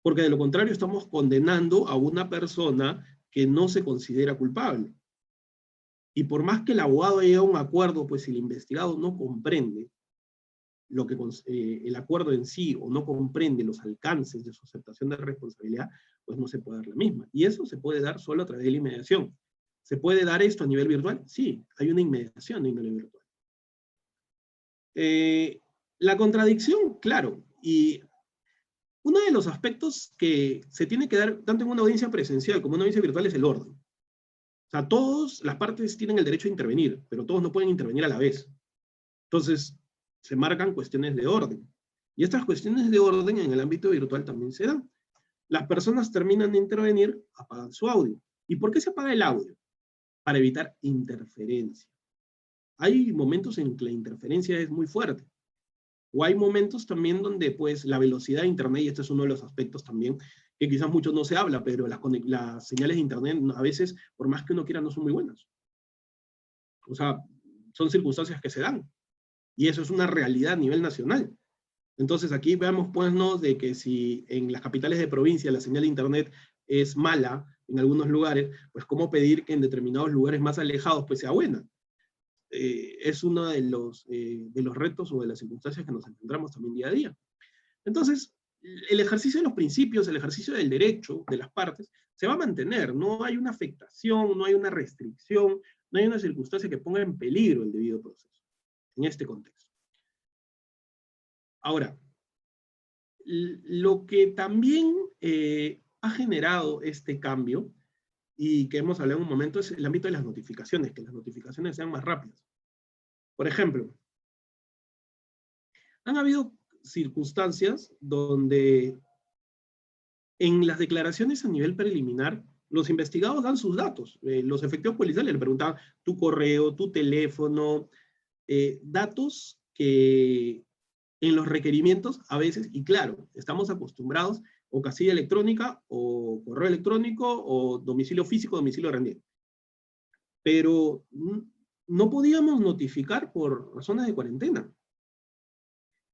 Porque de lo contrario estamos condenando a una persona que no se considera culpable. Y por más que el abogado llegue a un acuerdo, pues si el investigado no comprende lo que el acuerdo en sí, o no comprende los alcances de su aceptación de responsabilidad, pues no se puede dar la misma. Y eso se puede dar solo a través de la inmediación. ¿Se puede dar esto a nivel virtual? Sí, hay una inmediación a nivel virtual. La contradicción, claro, y uno de los aspectos que se tiene que dar tanto en una audiencia presencial como en una audiencia virtual es el orden. O sea, todas las partes tienen el derecho a intervenir, pero todos no pueden intervenir a la vez. Entonces, se marcan cuestiones de orden. Y estas cuestiones de orden en el ámbito virtual también se dan. Las personas terminan de intervenir, apagan su audio. ¿Y por qué se apaga el audio? Para evitar interferencia. Hay momentos en que la interferencia es muy fuerte. O hay momentos también donde pues la velocidad de internet, y este es uno de los aspectos también, que quizás mucho no se habla, pero las señales de internet a veces, por más que uno quiera, no son muy buenas. O sea, son circunstancias que se dan. Y eso es una realidad a nivel nacional. Entonces aquí veamos pues, ¿no?, de que si en las capitales de provincia la señal de internet es mala en algunos lugares, pues cómo pedir que en determinados lugares más alejados pues sea buena. Es uno de los retos o de las circunstancias que nos encontramos también día a día. Entonces, el ejercicio de los principios, el ejercicio del derecho de las partes, se va a mantener. No hay una afectación, no hay una restricción, no hay una circunstancia que ponga en peligro el debido proceso en este contexto. Ahora, lo que también ha generado este cambio, y que hemos hablado en un momento, es el ámbito de las notificaciones, que las notificaciones sean más rápidas. Por ejemplo, han habido circunstancias donde en las declaraciones a nivel preliminar, los investigados dan sus datos. Los efectivos policiales le preguntaban tu correo, tu teléfono, datos que en los requerimientos a veces, y claro, estamos acostumbrados o casilla electrónica, o correo electrónico, o domicilio físico, domicilio rendido. Pero no podíamos notificar por razones de cuarentena.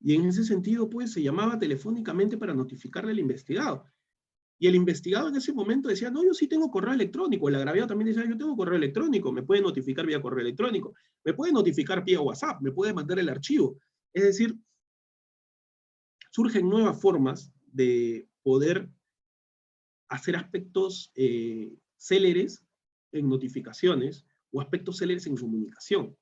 Y en ese sentido, pues, se llamaba telefónicamente para notificarle al investigado. Y el investigado en ese momento decía, no, yo sí tengo correo electrónico. El agraviado también decía, yo tengo correo electrónico, me puede notificar vía correo electrónico, me puede notificar vía WhatsApp, me puede mandar el archivo. Es decir, surgen nuevas formas de poder hacer aspectos céleres en notificaciones o aspectos céleres en comunicación,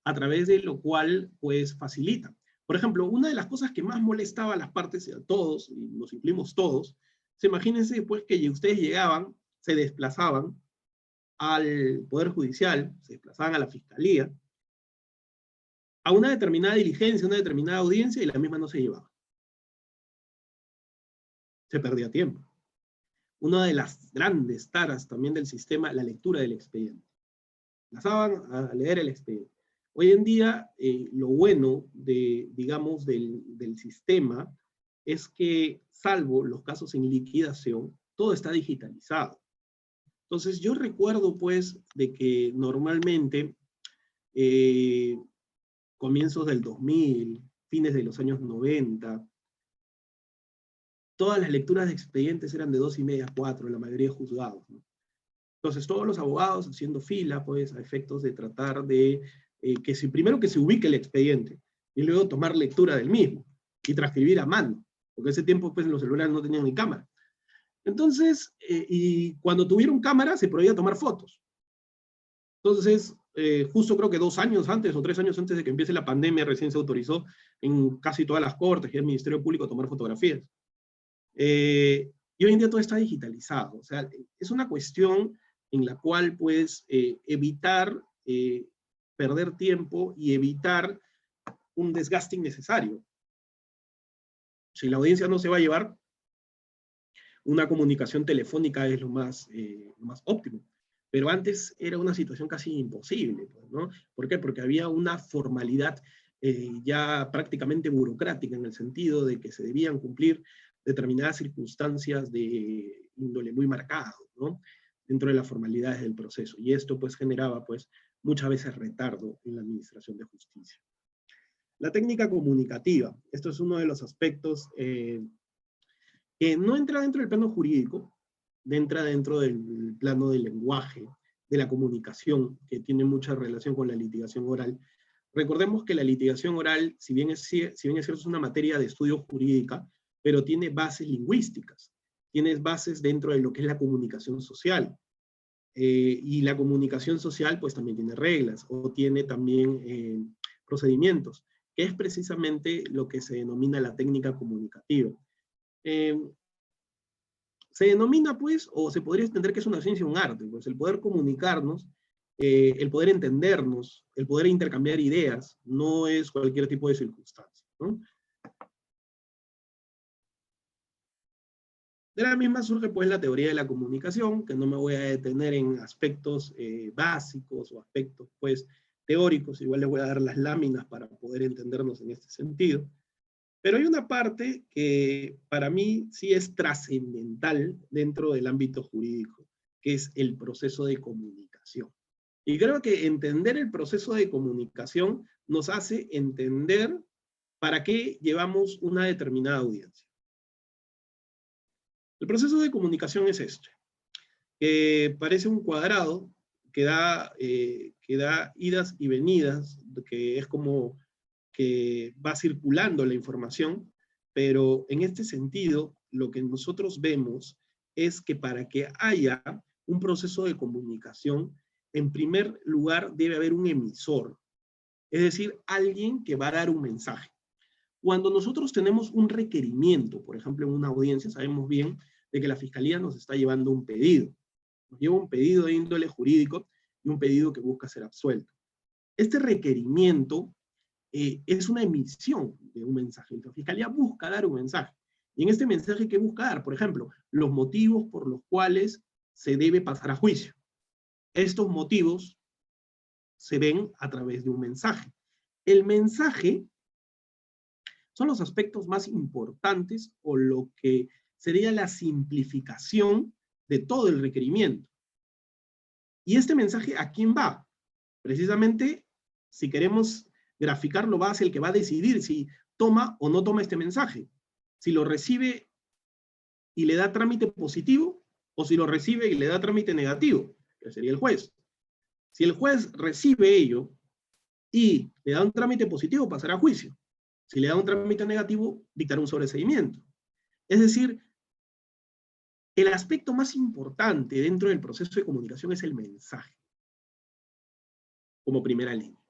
a través de lo cual, pues, facilita. Por ejemplo, una de las cosas que más molestaba a las partes, a todos, y nos incluimos todos, imagínense, pues, que ustedes llegaban, se desplazaban al Poder Judicial, se desplazaban a la Fiscalía, a una determinada diligencia, una determinada audiencia, y la misma no se llevaba. Se perdía tiempo. Una de las grandes taras también del sistema, la lectura del expediente. Pasaban a leer el expediente. Hoy en día, lo bueno digamos, del sistema es que, salvo los casos en liquidación, todo está digitalizado. Entonces, yo recuerdo, pues, de que normalmente, comienzos del 2000, fines de los años 90, todas las lecturas de expedientes eran de 2:30 a 4, la mayoría de juzgados, ¿no? Entonces, todos los abogados haciendo fila, pues, a efectos de tratar de primero que se ubique el expediente, y luego tomar lectura del mismo, y transcribir a mano, porque ese tiempo, pues, los celulares no tenían ni cámara. Entonces, y cuando tuvieron cámara, se prohibía tomar fotos. Entonces, justo creo que 2 años antes, o 3 años antes de que empiece la pandemia, recién se autorizó en casi todas las cortes y el Ministerio Público tomar fotografías. Y hoy en día todo está digitalizado. O sea, es una cuestión en la cual puedes evitar perder tiempo y evitar un desgaste innecesario. Si la audiencia no se va a llevar, una comunicación telefónica es lo más óptimo. Pero antes era una situación casi imposible, ¿no? ¿Por qué? Porque había una formalidad ya prácticamente burocrática, en el sentido de que se debían cumplir determinadas circunstancias de índole muy marcado, ¿no?, dentro de las formalidades del proceso. Y esto, pues, generaba, pues, muchas veces retardo en la administración de justicia. La técnica comunicativa. Esto es uno de los aspectos que no entra dentro del plano jurídico, entra dentro del plano del lenguaje, de la comunicación, que tiene mucha relación con la litigación oral. Recordemos que la litigación oral, si bien es cierto, es una materia de estudio jurídica, pero tiene bases lingüísticas, tiene bases dentro de lo que es la comunicación social. Y la comunicación social, pues, también tiene reglas, o tiene también procedimientos que es precisamente lo que se denomina la técnica comunicativa. Se denomina, pues, o se podría entender que es una ciencia, un arte, pues el poder comunicarnos, el poder entendernos, el poder intercambiar ideas, no es cualquier tipo de circunstancia, ¿no? De la misma surge, pues, la teoría de la comunicación, que no me voy a detener en aspectos básicos o aspectos, pues, teóricos, igual les voy a dar las láminas para poder entendernos en este sentido. Pero hay una parte que para mí sí es trascendental dentro del ámbito jurídico, que es el proceso de comunicación. Y creo que entender el proceso de comunicación nos hace entender para qué llevamos una determinada audiencia. El proceso de comunicación es este, que parece un cuadrado que da idas y venidas, que es como que va circulando la información, pero en este sentido, lo que nosotros vemos es que para que haya un proceso de comunicación, en primer lugar debe haber un emisor, es decir, alguien que va a dar un mensaje. Cuando nosotros tenemos un requerimiento, por ejemplo, en una audiencia, sabemos bien de que la Fiscalía nos está llevando un pedido. Nos lleva un pedido de índole jurídico y un pedido que busca ser absuelto. Este requerimiento es una emisión de un mensaje. La Fiscalía busca dar un mensaje. Y en este mensaje, ¿qué busca dar? Por ejemplo, los motivos por los cuales se debe pasar a juicio. Estos motivos se ven a través de un mensaje. El mensaje son los aspectos más importantes o lo que sería la simplificación de todo el requerimiento. ¿Y este mensaje a quién va? Precisamente, si queremos graficarlo, va hacia el que va a decidir si toma o no toma este mensaje. Si lo recibe y le da trámite positivo, o si lo recibe y le da trámite negativo, que sería el juez. Si el juez recibe ello y le da un trámite positivo, pasará a juicio. Si le da un trámite negativo, dictará un sobreseimiento. Es decir, el aspecto más importante dentro del proceso de comunicación es el mensaje, como primera línea.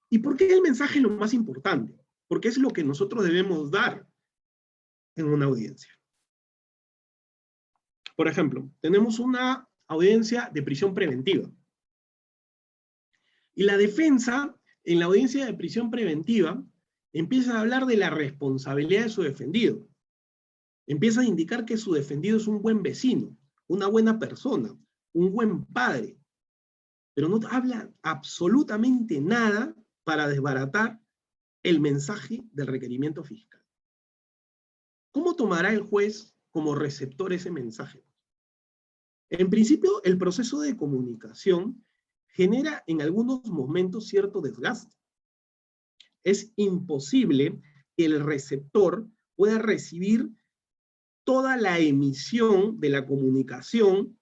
¿Y por qué el mensaje es lo más importante? Porque es lo que nosotros debemos dar en una audiencia. Por ejemplo, tenemos una audiencia de prisión preventiva. Y la defensa, en la audiencia de prisión preventiva, empieza a hablar de la responsabilidad de su defendido. Empieza a indicar que su defendido es un buen vecino, una buena persona, un buen padre. Pero no habla absolutamente nada para desbaratar el mensaje del requerimiento fiscal. ¿Cómo tomará el juez como receptor ese mensaje? En principio, el proceso de comunicación genera en algunos momentos cierto desgaste. Es imposible que el receptor pueda recibir toda la emisión de la comunicación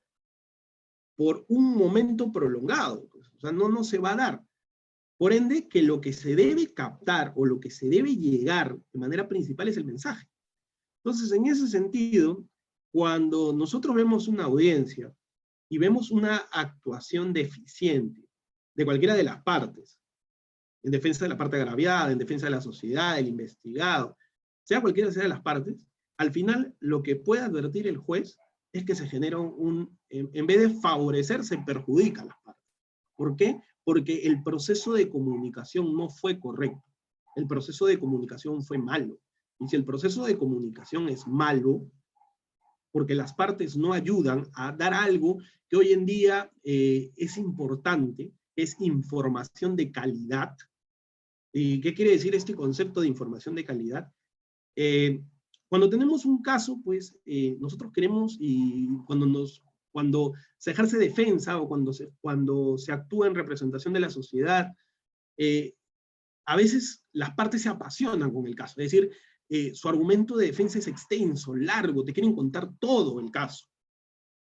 por un momento prolongado. O sea, no se va a dar. Por ende, que lo que se debe captar o lo que se debe llegar de manera principal es el mensaje. Entonces, en ese sentido, cuando nosotros vemos una audiencia y vemos una actuación deficiente de cualquiera de las partes, en defensa de la parte agraviada, en defensa de la sociedad, del investigado, sea cualquiera sea de las partes, al final lo que puede advertir el juez es que se genera en vez de favorecer, se perjudica a las partes. ¿Por qué? Porque el proceso de comunicación no fue correcto. El proceso de comunicación fue malo. Y si el proceso de comunicación es malo, porque las partes no ayudan a dar algo que hoy en día es importante, es información de calidad. ¿Y qué quiere decir este concepto de información de calidad? Cuando tenemos un caso, pues nosotros queremos, y cuando se ejerce defensa o cuando se actúa en representación de la sociedad, a veces las partes se apasionan con el caso. Es decir, su argumento de defensa es extenso, largo, te quieren contar todo el caso.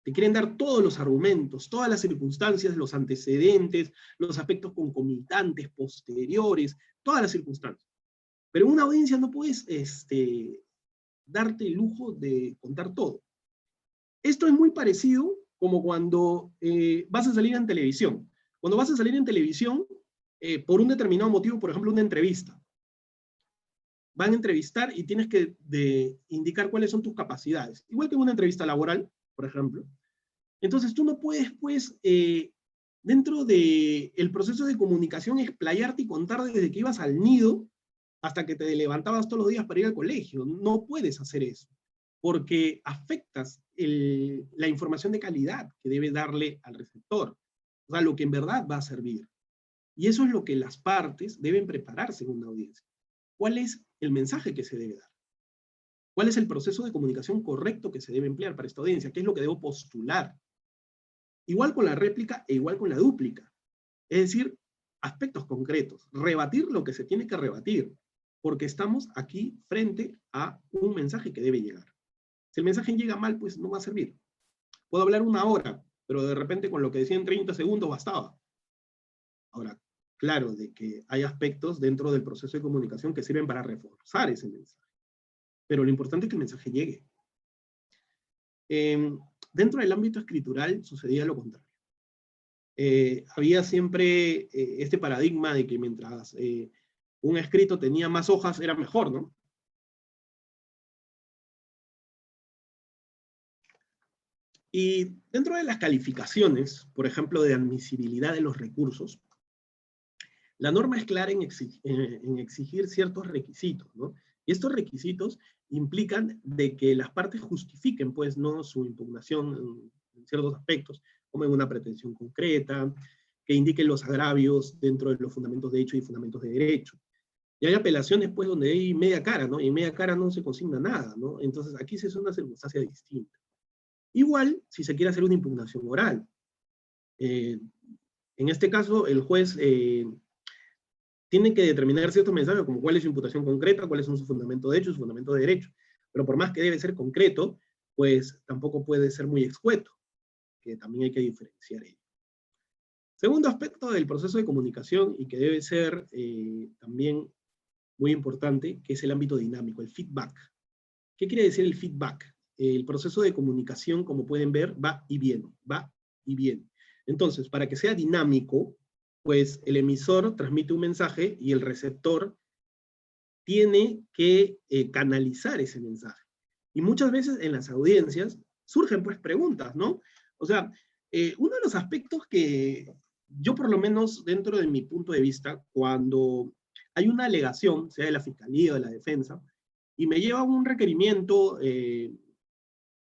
Te quieren dar todos los argumentos, todas las circunstancias, los antecedentes, los aspectos concomitantes, posteriores, todas las circunstancias. Pero en una audiencia no puedes darte el lujo de contar todo. Esto es muy parecido como cuando vas a salir en televisión. Cuando vas a salir en televisión, por un determinado motivo, por ejemplo, una entrevista, van a entrevistar y tienes que indicar cuáles son tus capacidades. Igual que en una entrevista laboral, por ejemplo. Entonces tú no puedes, pues, dentro del proceso de comunicación, explayarte y contar desde que ibas al nido hasta que te levantabas todos los días para ir al colegio. No puedes hacer eso, porque afectas la información de calidad que debe darle al receptor. O sea, lo que en verdad va a servir. Y eso es lo que las partes deben prepararse en una audiencia. ¿Cuál es el mensaje que se debe dar? ¿Cuál es el proceso de comunicación correcto que se debe emplear para esta audiencia? ¿Qué es lo que debo postular? Igual con la réplica e igual con la dúplica. Es decir, aspectos concretos. Rebatir lo que se tiene que rebatir. Porque estamos aquí frente a un mensaje que debe llegar. Si el mensaje llega mal, pues no va a servir. Puedo hablar 1 hora, pero de repente con lo que decía en 30 segundos bastaba. Ahora, claro, de que hay aspectos dentro del proceso de comunicación que sirven para reforzar ese mensaje. Pero lo importante es que el mensaje llegue. Dentro del ámbito escritural sucedía lo contrario. Había siempre este paradigma de que mientras un escrito tenía más hojas, era mejor, ¿no? Y dentro de las calificaciones, por ejemplo, de admisibilidad de los recursos, la norma es clara en exigir ciertos requisitos, ¿no? Y estos requisitos implican de que las partes justifiquen, pues, ¿no?, su impugnación en ciertos aspectos, como en una pretensión concreta, que indiquen los agravios dentro de los fundamentos de hecho y fundamentos de derecho. Y hay apelaciones, pues, donde hay media cara, ¿no? Y en media cara no se consigna nada, ¿no? Entonces, aquí se es una circunstancia distinta. Igual, si se quiere hacer una impugnación oral. En este caso, el juez tiene que determinar ciertos mensajes, como cuál es su imputación concreta, cuáles son sus fundamentos de hecho y sus fundamentos de derecho. Pero por más que debe ser concreto, pues tampoco puede ser muy escueto, que también hay que diferenciar ello. Segundo aspecto del proceso de comunicación, y que debe ser también muy importante, que es el ámbito dinámico, el feedback. ¿Qué quiere decir el feedback? El proceso de comunicación, como pueden ver, va y viene, va y viene. Entonces, para que sea dinámico, pues el emisor transmite un mensaje y el receptor tiene que canalizar ese mensaje. Y muchas veces en las audiencias surgen, pues, preguntas, ¿no? O sea, uno de los aspectos que yo, por lo menos dentro de mi punto de vista, cuando hay una alegación, sea de la Fiscalía o de la Defensa, y me lleva un requerimiento,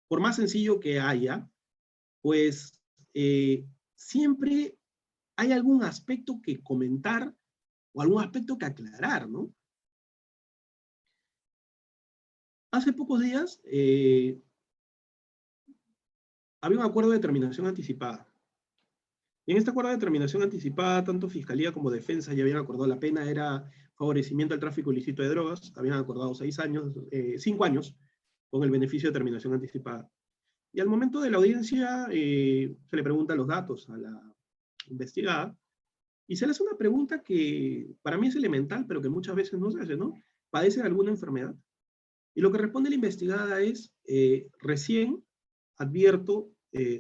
por más sencillo que haya, pues siempre hay algún aspecto que comentar o algún aspecto que aclarar, ¿no? Hace pocos días había un acuerdo de terminación anticipada. Y en este acuerdo de terminación anticipada, tanto Fiscalía como Defensa ya habían acordado la pena, era favorecimiento al tráfico ilícito de drogas, habían acordado 5 años, con el beneficio de terminación anticipada. Y al momento de la audiencia se le preguntan los datos a la investigada, y se le hace una pregunta que para mí es elemental, pero que muchas veces no se hace, ¿no? ¿Padece de alguna enfermedad? Y lo que responde la investigada es, recién advierto,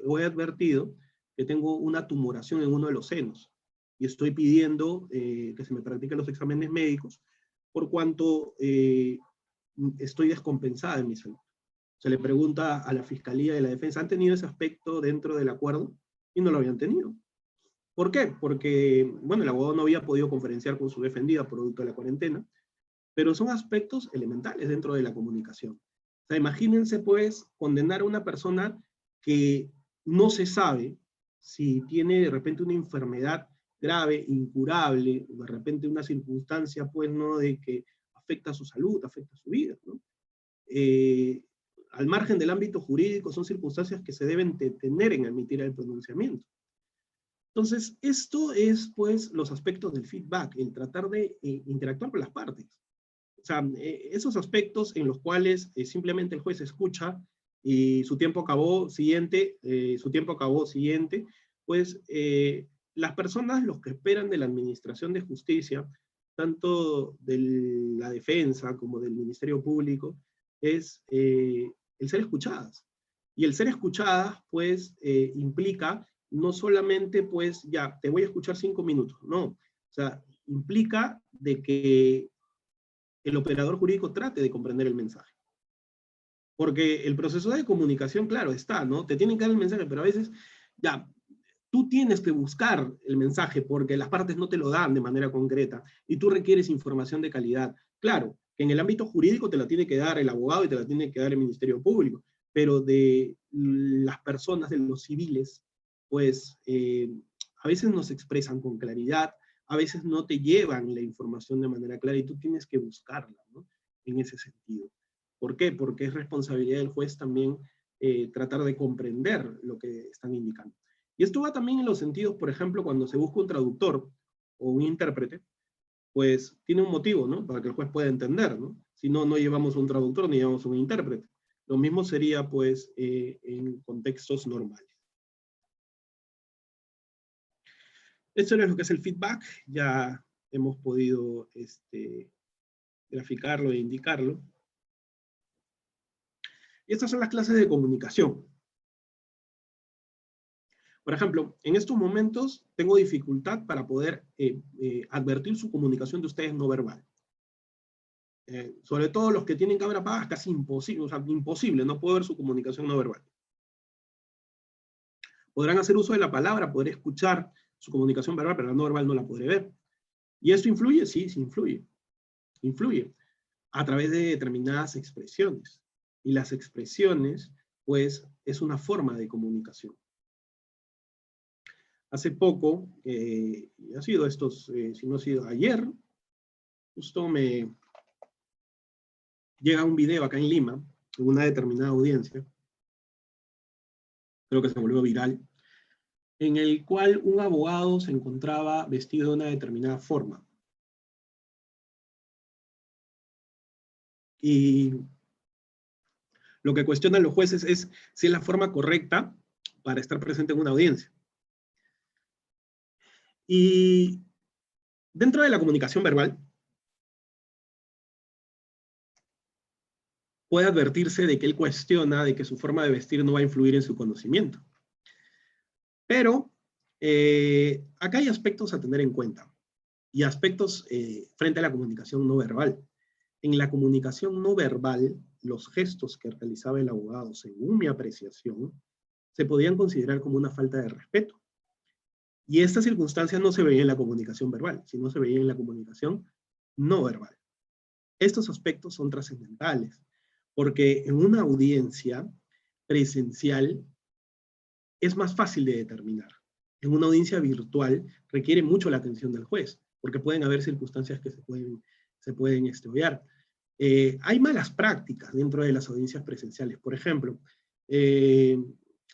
o he advertido, que tengo una tumoración en uno de los senos, y estoy pidiendo que se me practiquen los exámenes médicos, por cuanto estoy descompensada en mi salud. Se le pregunta a la Fiscalía y a la Defensa, ¿han tenido ese aspecto dentro del acuerdo? Y no lo habían tenido. ¿Por qué? Porque, bueno, el abogado no había podido conferenciar con su defendida producto de la cuarentena, pero son aspectos elementales dentro de la comunicación. O sea, imagínense, pues, condenar a una persona que no se sabe si tiene de repente una enfermedad grave, incurable, de repente una circunstancia, pues, ¿no?, de que afecta a su salud, afecta a su vida, ¿no? Al margen del ámbito jurídico, son circunstancias que se deben tener en emitir el pronunciamiento. Entonces, esto es, pues, los aspectos del feedback, el tratar de interactuar con las partes. O sea, esos aspectos en los cuales simplemente el juez escucha y su tiempo acabó, siguiente, pues las personas, los que esperan de la Administración de Justicia, tanto de la Defensa como del Ministerio Público, es el ser escuchadas. Y el ser escuchadas, pues, implica no solamente, pues, ya, te voy a escuchar 5 minutos, no. O sea, implica de que el operador jurídico trate de comprender el mensaje. Porque el proceso de comunicación, claro, está, ¿no? Te tienen que dar el mensaje, pero a veces, ya, tú tienes que buscar el mensaje porque las partes no te lo dan de manera concreta y tú requieres información de calidad. Claro, que en el ámbito jurídico te la tiene que dar el abogado y te la tiene que dar el Ministerio Público, pero de las personas, de los civiles, pues a veces no se expresan con claridad, a veces no te llevan la información de manera clara y tú tienes que buscarla, ¿no? En ese sentido. ¿Por qué? Porque es responsabilidad del juez también tratar de comprender lo que están indicando. Y esto va también en los sentidos, por ejemplo, cuando se busca un traductor o un intérprete, pues tiene un motivo, ¿no? Para que el juez pueda entender, ¿no? Si no, no llevamos un traductor ni llevamos un intérprete. Lo mismo sería, pues, en contextos normales. Esto es lo que es el feedback. Ya hemos podido graficarlo e indicarlo. Y estas son las clases de comunicación. Por ejemplo, en estos momentos tengo dificultad para poder advertir su comunicación de ustedes no verbal. Sobre todo los que tienen cámara apagada, es casi imposible, o sea, imposible, no puedo ver su comunicación no verbal. Podrán hacer uso de la palabra, podré escuchar su comunicación verbal, pero la no verbal no la podré ver. ¿Y esto influye? Sí, sí influye. Influye a través de determinadas expresiones. Y las expresiones, pues, es una forma de comunicación. Hace poco, ha sido si no ha sido ayer, justo me llega un video acá en Lima, en una determinada audiencia, creo que se volvió viral, en el cual un abogado se encontraba vestido de una determinada forma. Y lo que cuestionan los jueces es si es la forma correcta para estar presente en una audiencia. Y dentro de la comunicación verbal, puede advertirse de que él cuestiona de que su forma de vestir no va a influir en su conocimiento. Pero acá hay aspectos a tener en cuenta, y aspectos frente a la comunicación no verbal. En la comunicación no verbal, los gestos que realizaba el abogado, según mi apreciación, se podían considerar como una falta de respeto. Y esta circunstancia no se veía en la comunicación verbal, sino se veía en la comunicación no verbal. Estos aspectos son trascendentales, porque en una audiencia presencial es más fácil de determinar. En una audiencia virtual requiere mucho la atención del juez, porque pueden haber circunstancias que se pueden obviar. Hay malas prácticas dentro de las audiencias presenciales. Por ejemplo,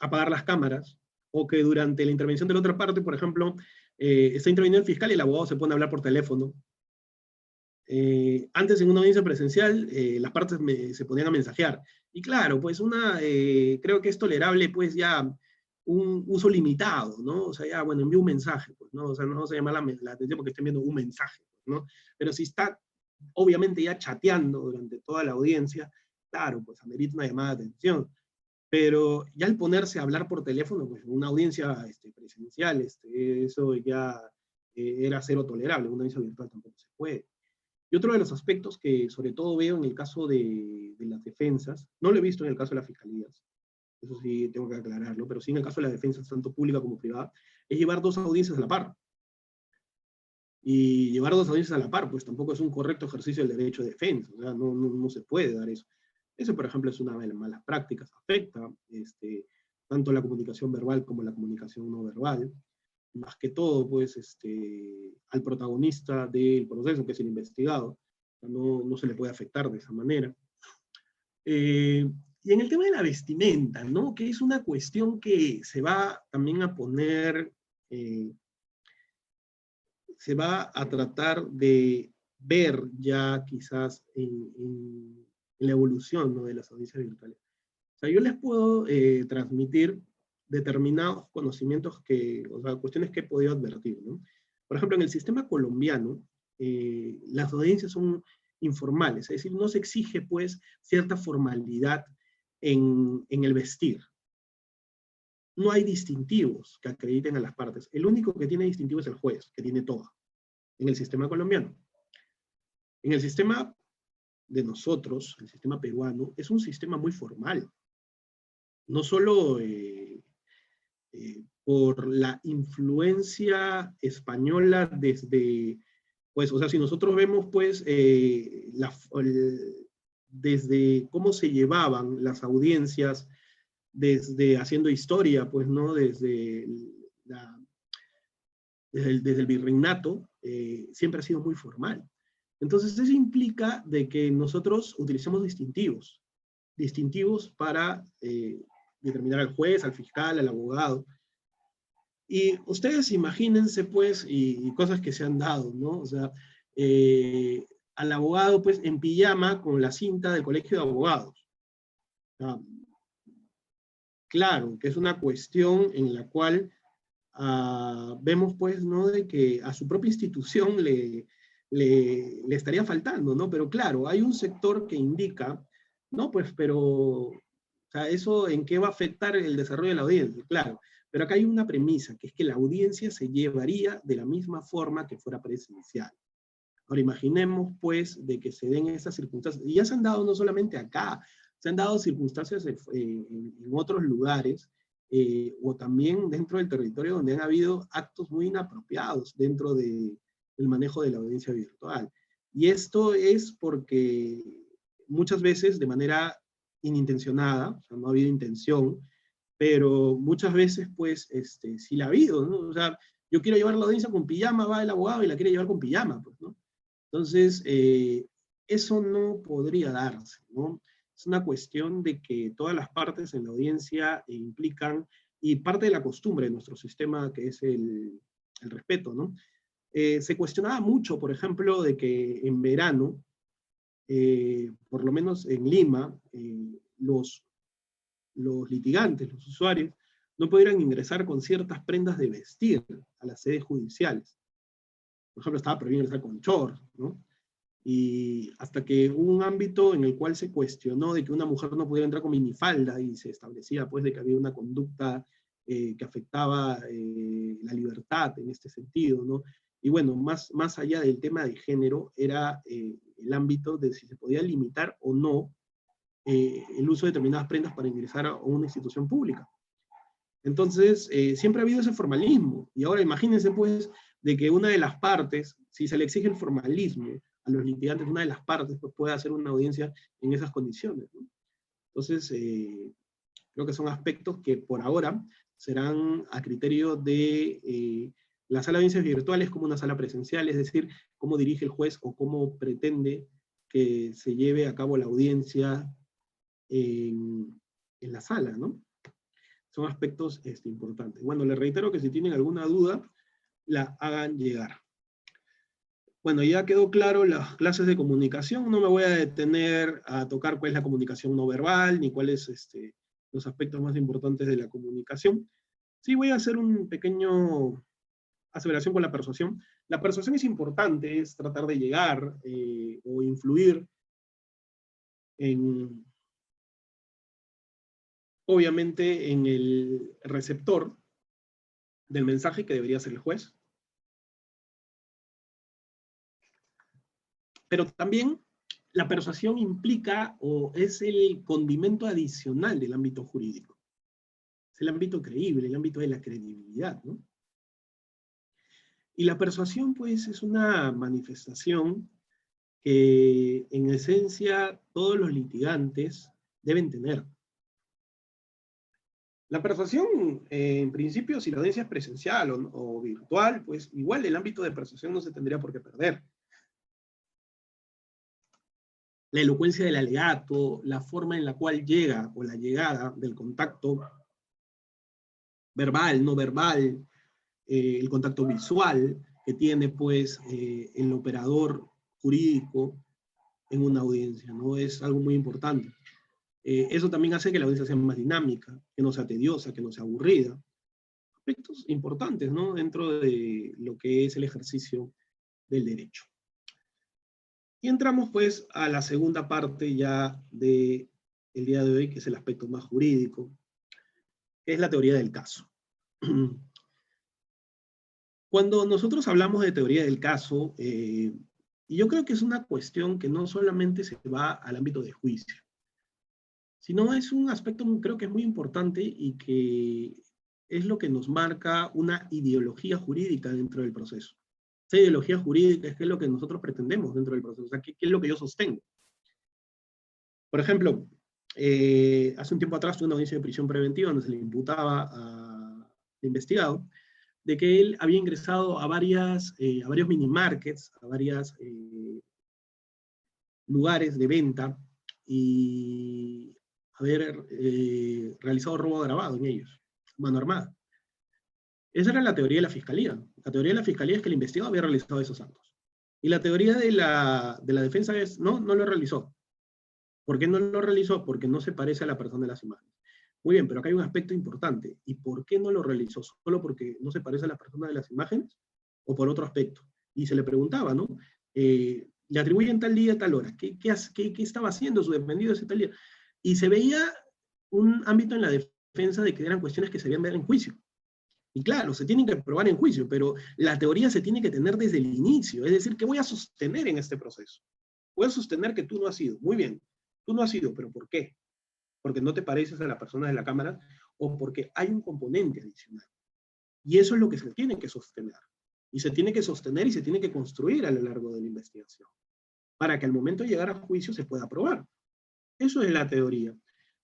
apagar las cámaras, o que durante la intervención de la otra parte, por ejemplo, está interviniendo el fiscal y el abogado se pone a hablar por teléfono. Antes en una audiencia presencial, las partes se ponían a mensajear. Y claro, pues creo que es tolerable, pues ya un uso limitado, ¿no? O sea, ya, bueno, envío un mensaje, pues, ¿no? O sea, no vamos a llamar la atención porque estén viendo un mensaje, ¿no? Pero si está, obviamente, ya chateando durante toda la audiencia, claro, pues amerita una llamada de atención. Pero ya al ponerse a hablar por teléfono, pues en una audiencia presencial, eso ya era cero tolerable, en una audiencia virtual tampoco se puede. Y otro de los aspectos que sobre todo veo en el caso de las defensas, no lo he visto en el caso de las fiscalías, eso sí tengo que aclararlo, pero sí en el caso de las defensas, tanto pública como privada, es llevar dos audiencias a la par. Y llevar dos audiencias a la par, pues tampoco es un correcto ejercicio del derecho de defensa, o sea, no se puede dar eso. Eso, por ejemplo, es una de las malas prácticas, afecta tanto la comunicación verbal como la comunicación no verbal, más que todo, pues, al protagonista del proceso, que es el investigado, no se le puede afectar de esa manera. Y en el tema de la vestimenta, ¿no? Que es una cuestión que se va también a poner, se va a tratar de ver ya quizás en la evolución, ¿no?, de las audiencias virtuales. O sea, yo les puedo transmitir determinados conocimientos o sea, cuestiones que he podido advertir, ¿no? Por ejemplo, en el sistema colombiano, las audiencias son informales, es decir, no se exige, pues, cierta formalidad en el vestir. No hay distintivos que acrediten a las partes. El único que tiene distintivo es el juez, que tiene toga, en el sistema colombiano. En el sistema de nosotros, el sistema peruano, es un sistema muy formal. No solo por la influencia española desde, pues, o sea, si nosotros vemos, pues, desde cómo se llevaban las audiencias, desde haciendo historia, pues, ¿no? Desde el virreinato, siempre ha sido muy formal. Entonces, eso implica de que nosotros utilicemos distintivos para determinar al juez, al fiscal, al abogado. Y ustedes imagínense, pues, y cosas que se han dado, ¿no? O sea, al abogado, pues, en pijama con la cinta del colegio de abogados. O sea, claro, que es una cuestión en la cual vemos, pues, ¿no? De que a su propia institución le estaría faltando, ¿no? Pero claro, hay un sector que indica, ¿no? Pues, pero, o sea, ¿eso en qué va a afectar el desarrollo de la audiencia? Claro, pero acá hay una premisa, que es que la audiencia se llevaría de la misma forma que fuera presencial. Ahora, imaginemos, pues, de que se den esas circunstancias, y ya se han dado no solamente acá, se han dado circunstancias en otros lugares, o también dentro del territorio donde han habido actos muy inapropiados dentro del manejo de la audiencia virtual. Y esto es porque muchas veces de manera inintencionada, o sea, no ha habido intención, pero muchas veces, pues, sí la ha habido, ¿no? O sea, yo quiero llevar la audiencia con pijama, va el abogado y la quiere llevar con pijama, pues, ¿no? Entonces, eso no podría darse, ¿no? Es una cuestión de que todas las partes en la audiencia implican, y parte de la costumbre de nuestro sistema, que es el respeto, ¿no? Se cuestionaba mucho, por ejemplo, de que en verano, por lo menos en Lima, los litigantes, los usuarios, no pudieran ingresar con ciertas prendas de vestir a las sedes judiciales. Por ejemplo, estaba prohibido ingresar con short, ¿no? Y hasta que hubo un ámbito en el cual se cuestionó de que una mujer no pudiera entrar con minifalda y se establecía, pues, de que había una conducta que afectaba la libertad en este sentido, ¿no? Y bueno, más allá del tema de género, era el ámbito de si se podía limitar o no el uso de determinadas prendas para ingresar a una institución pública. Entonces, siempre ha habido ese formalismo. Y ahora imagínense, pues, de que una de las partes, si se le exige el formalismo a los litigantes, una de las partes pues, puede hacer una audiencia en esas condiciones, ¿no? Entonces, creo que son aspectos que por ahora serán a criterio de la sala de audiencias virtuales como una sala presencial, es decir, cómo dirige el juez o cómo pretende que se lleve a cabo la audiencia en la sala, ¿no? Son aspectos importantes. Bueno, les reitero que si tienen alguna duda, la hagan llegar. Bueno, ya quedó claro las clases de comunicación, no me voy a detener a tocar cuál es la comunicación no verbal, ni cuáles los aspectos más importantes de la comunicación. Sí voy a hacer un pequeño aseveración con la persuasión. La persuasión es importante, es tratar de llegar o influir en, obviamente, en el receptor del mensaje que debería ser el juez. Pero también la persuasión implica o es el condimento adicional del ámbito jurídico. Es el ámbito creíble, el ámbito de la credibilidad, ¿no? Y la persuasión, pues, es una manifestación que, en esencia, todos los litigantes deben tener. La persuasión, en principio, si la audiencia es presencial o virtual, pues igual el ámbito de persuasión no se tendría por qué perder. La elocuencia del alegato, la forma en la cual llega o la llegada del contacto verbal, no verbal, el contacto visual que tiene pues el operador jurídico en una audiencia, ¿no? Es algo muy importante. Eso también hace que la audiencia sea más dinámica, que no sea tediosa, que no sea aburrida. Aspectos importantes, ¿no? Dentro de lo que es el ejercicio del derecho. Y entramos pues a la segunda parte ya del día de hoy, que es el aspecto más jurídico, que es la teoría del caso. Cuando nosotros hablamos de teoría del caso, Y yo creo que es una cuestión que no solamente se va al ámbito de juicio, sino es un aspecto creo que es muy importante y que es lo que nos marca una ideología jurídica dentro del proceso. Esa ideología jurídica es qué es lo que nosotros pretendemos dentro del proceso, o sea, qué es lo que yo sostengo. Por ejemplo, hace un tiempo atrás tuve una audiencia de prisión preventiva donde se le imputaba al investigado de que él había ingresado a varios minimarkets, a varios lugares de venta y haber realizado robo agravado en ellos, mano armada. Esa era la teoría de la fiscalía. La teoría de la fiscalía es que el investigado había realizado esos actos. Y la teoría de la defensa es, no lo realizó. ¿Por qué no lo realizó? Porque no se parece a la persona de las imágenes. Muy bien, pero acá hay un aspecto importante. ¿Y por qué no lo realizó? ¿Solo porque no se parece a la persona de las imágenes? ¿O por otro aspecto? Y se le preguntaba, ¿no? Le atribuyen tal día, tal hora. ¿Qué estaba haciendo su dependido ese tal día? Y se veía un ámbito en la defensa de que eran cuestiones que se debían ver en juicio. Y claro, se tienen que probar en juicio, pero la teoría se tiene que tener desde el inicio. Es decir, ¿qué voy a sostener en este proceso? Voy a sostener que tú no has sido. Muy bien, tú no has sido, pero ¿por qué? Porque no te pareces a la persona de la cámara o porque hay un componente adicional. Y eso es lo que se tiene que sostener. Y se tiene que sostener y se tiene que construir a lo largo de la investigación, para que al momento de llegar a juicio se pueda probar. Eso es la teoría.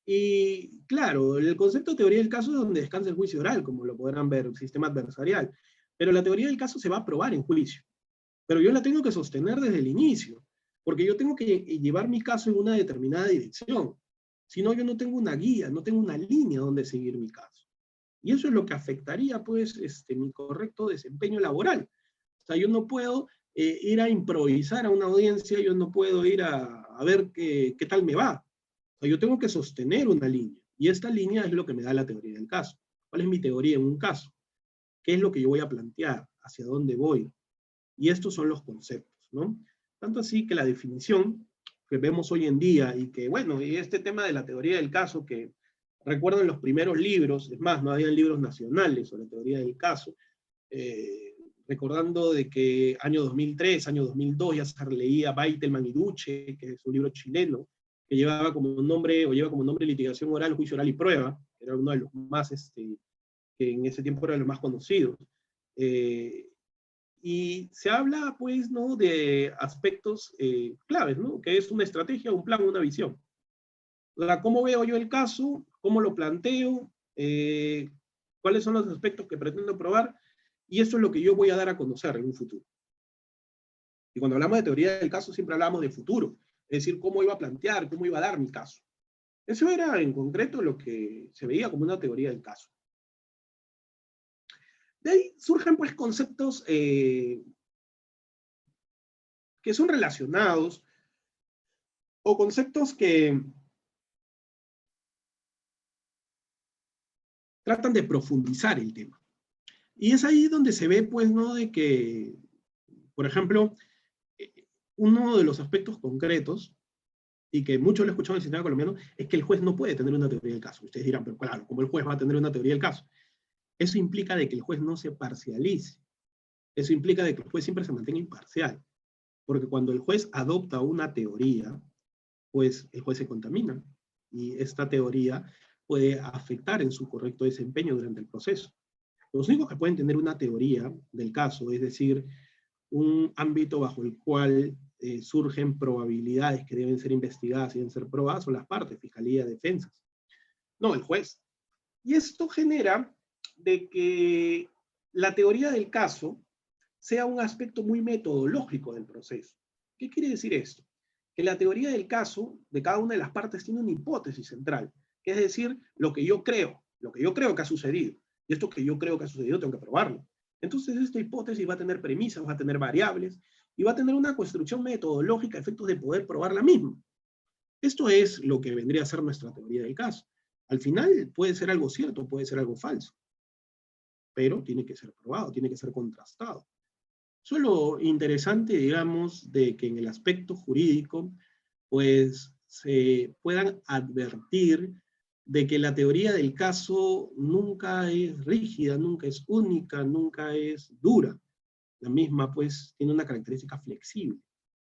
Y claro, el concepto de teoría del caso es donde descansa el juicio oral, como lo podrán ver, el sistema adversarial. Pero la teoría del caso se va a probar en juicio. Pero yo la tengo que sostener desde el inicio, porque yo tengo que llevar mi caso en una determinada dirección. Si no, yo no tengo una guía, no tengo una línea donde seguir mi caso. Y eso es lo que afectaría, pues, mi correcto desempeño laboral. O sea, yo no puedo ir a improvisar a una audiencia, yo no puedo ir a ver qué tal me va. O sea, yo tengo que sostener una línea. Y esta línea es lo que me da la teoría del caso. ¿Cuál es mi teoría en un caso? ¿Qué es lo que yo voy a plantear? ¿Hacia dónde voy? Y estos son los conceptos, ¿no? Tanto así que la definición que vemos hoy en día y que, bueno, y este tema de la teoría del caso que recuerdo en los primeros libros, es más, no habían libros nacionales sobre teoría del caso, recordando de que año 2003, año 2002 ya se leía Beitelman y Duce, que es un libro chileno, que llevaba como nombre, o lleva como nombre litigación oral, juicio oral y prueba, era uno de los más, que en ese tiempo era de los más conocidos. Y se habla, pues, ¿no?, de aspectos claves, ¿no?, que es una estrategia, un plan, una visión. O sea, ¿cómo veo yo el caso? ¿Cómo lo planteo? ¿Cuáles son los aspectos que pretendo probar? Y eso es lo que yo voy a dar a conocer en un futuro. Y cuando hablamos de teoría del caso, siempre hablamos de futuro. Es decir, cómo iba a plantear, cómo iba a dar mi caso. Eso era, en concreto, lo que se veía como una teoría del caso. De ahí surgen, pues, conceptos que son relacionados, o conceptos que tratan de profundizar el tema. Y es ahí donde se ve, pues, ¿no?, de que, por ejemplo, uno de los aspectos concretos, y que mucho lo he escuchado en el sistema colombiano, es que el juez no puede tener una teoría del caso. Ustedes dirán, pero claro, ¿cómo el juez va a tener una teoría del caso? Eso implica de que el juez no se parcialice. Eso implica de que el juez siempre se mantenga imparcial. Porque cuando el juez adopta una teoría, pues el juez se contamina. Y esta teoría puede afectar en su correcto desempeño durante el proceso. Los únicos que pueden tener una teoría del caso, es decir, un ámbito bajo el cual surgen probabilidades que deben ser investigadas y deben ser probadas, son las partes, fiscalía, defensas. No, el juez. Y esto genera de que la teoría del caso sea un aspecto muy metodológico del proceso. ¿Qué quiere decir esto? Que la teoría del caso de cada una de las partes tiene una hipótesis central, que es decir, lo que yo creo que ha sucedido. Y esto que yo creo que ha sucedido tengo que probarlo. Entonces esta hipótesis va a tener premisas, va a tener variables, y va a tener una construcción metodológica a efectos de poder probar la misma. Esto es lo que vendría a ser nuestra teoría del caso. Al final puede ser algo cierto, puede ser algo falso, pero tiene que ser probado, tiene que ser contrastado. Eso es lo interesante, digamos, de que en el aspecto jurídico, pues, se puedan advertir de que la teoría del caso nunca es rígida, nunca es única, nunca es dura. La misma, pues, tiene una característica flexible.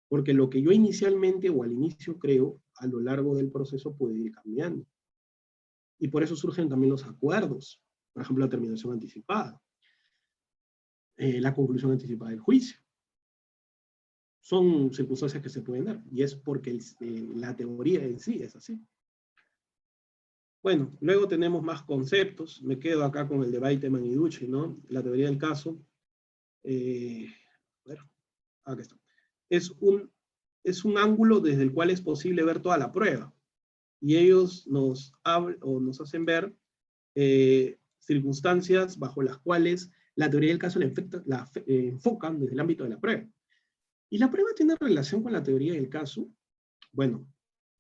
Porque lo que yo inicialmente o al inicio creo, a lo largo del proceso puede ir cambiando. Y por eso surgen también los acuerdos. Por ejemplo, la terminación anticipada. La conclusión anticipada del juicio. Son circunstancias que se pueden dar. Y es porque la teoría en sí es así. Bueno, luego tenemos más conceptos. Me quedo acá con el de Bateman y Ducci, ¿no? La teoría del caso. Bueno, acá está. Es un ángulo desde el cual es posible ver toda la prueba. Y ellos nos hacen ver circunstancias bajo las cuales la teoría del caso la enfocan desde el ámbito de la prueba. ¿Y la prueba tiene relación con la teoría del caso? Bueno,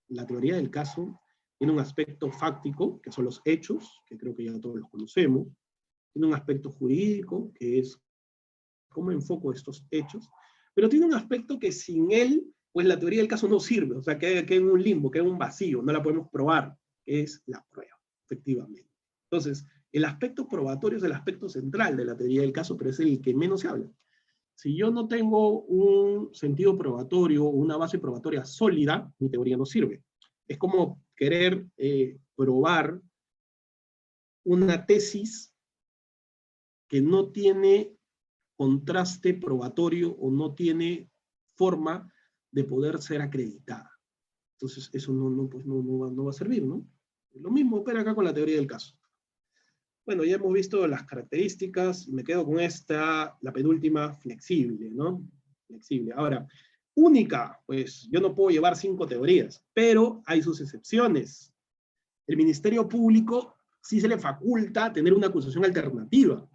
la teoría del caso tiene un aspecto fáctico, que son los hechos, que creo que ya todos los conocemos. Tiene un aspecto jurídico, que es cómo enfoco estos hechos. Pero tiene un aspecto que sin él, pues la teoría del caso no sirve. O sea, queda en un limbo, queda en un vacío, no la podemos probar, que es la prueba, efectivamente. Entonces, el aspecto probatorio es el aspecto central de la teoría del caso, pero es el que menos se habla. Si yo no tengo un sentido probatorio o una base probatoria sólida, mi teoría no sirve. Es como querer probar una tesis que no tiene contraste probatorio o no tiene forma de poder ser acreditada. Entonces, eso no va a servir, ¿no? Lo mismo opera acá con la teoría del caso. Bueno, ya hemos visto las características, me quedo con esta, la penúltima, flexible, ¿no? Flexible. Ahora, única, pues yo no puedo llevar 5 teorías, pero hay sus excepciones. El Ministerio Público sí se le faculta tener una acusación alternativa,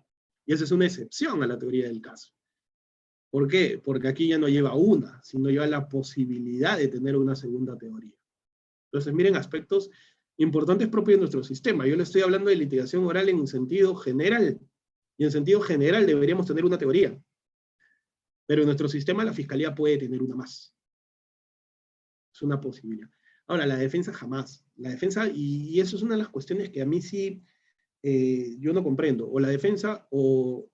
y esa es una excepción a la teoría del caso. ¿Por qué? Porque aquí ya no lleva una, sino lleva la posibilidad de tener una segunda teoría. Entonces, miren aspectos importantes propios de nuestro sistema. Yo le estoy hablando de litigación oral en un sentido general, y en sentido general deberíamos tener una teoría. Pero en nuestro sistema la fiscalía puede tener una más. Es una posibilidad. Ahora, la defensa jamás. La defensa, y eso es una de las cuestiones que a mí sí yo no comprendo. O la defensa, o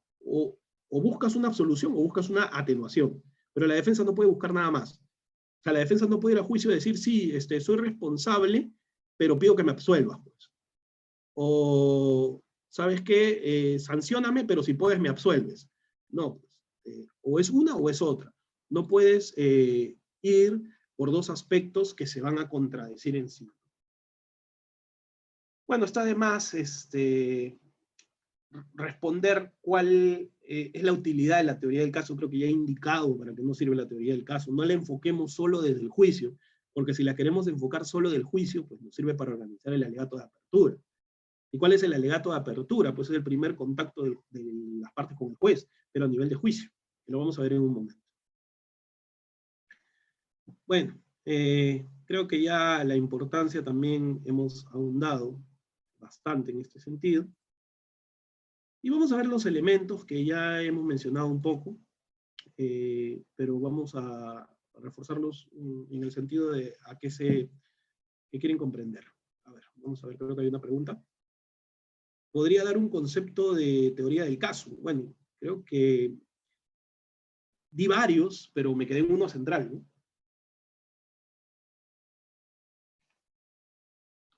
buscas una absolución, o buscas una atenuación. Pero la defensa no puede buscar nada más. O sea, la defensa no puede ir a juicio y decir, sí, soy responsable, pero pido que me absuelvas, pues. O, ¿sabes qué? Sancióname, pero si puedes me absuelves. No, pues, o es una o es otra. No puedes ir por dos aspectos que se van a contradecir en sí. Bueno, está de más responder cuál es la utilidad de la teoría del caso. Creo que ya he indicado para qué no sirve la teoría del caso. No la enfoquemos solo desde el juicio, porque si la queremos enfocar solo del juicio, pues nos sirve para organizar el alegato de apertura. ¿Y cuál es el alegato de apertura? Pues es el primer contacto de las partes con el juez, pero a nivel de juicio, que lo vamos a ver en un momento. Bueno, creo que ya la importancia también hemos ahondado bastante en este sentido. Y vamos a ver los elementos que ya hemos mencionado un poco, pero vamos a reforzarlos en el sentido de a qué quieren comprender. A ver, vamos a ver, creo que hay una pregunta. ¿Podría dar un concepto de teoría del caso? Bueno, creo que di varios, pero me quedé en uno central, ¿no?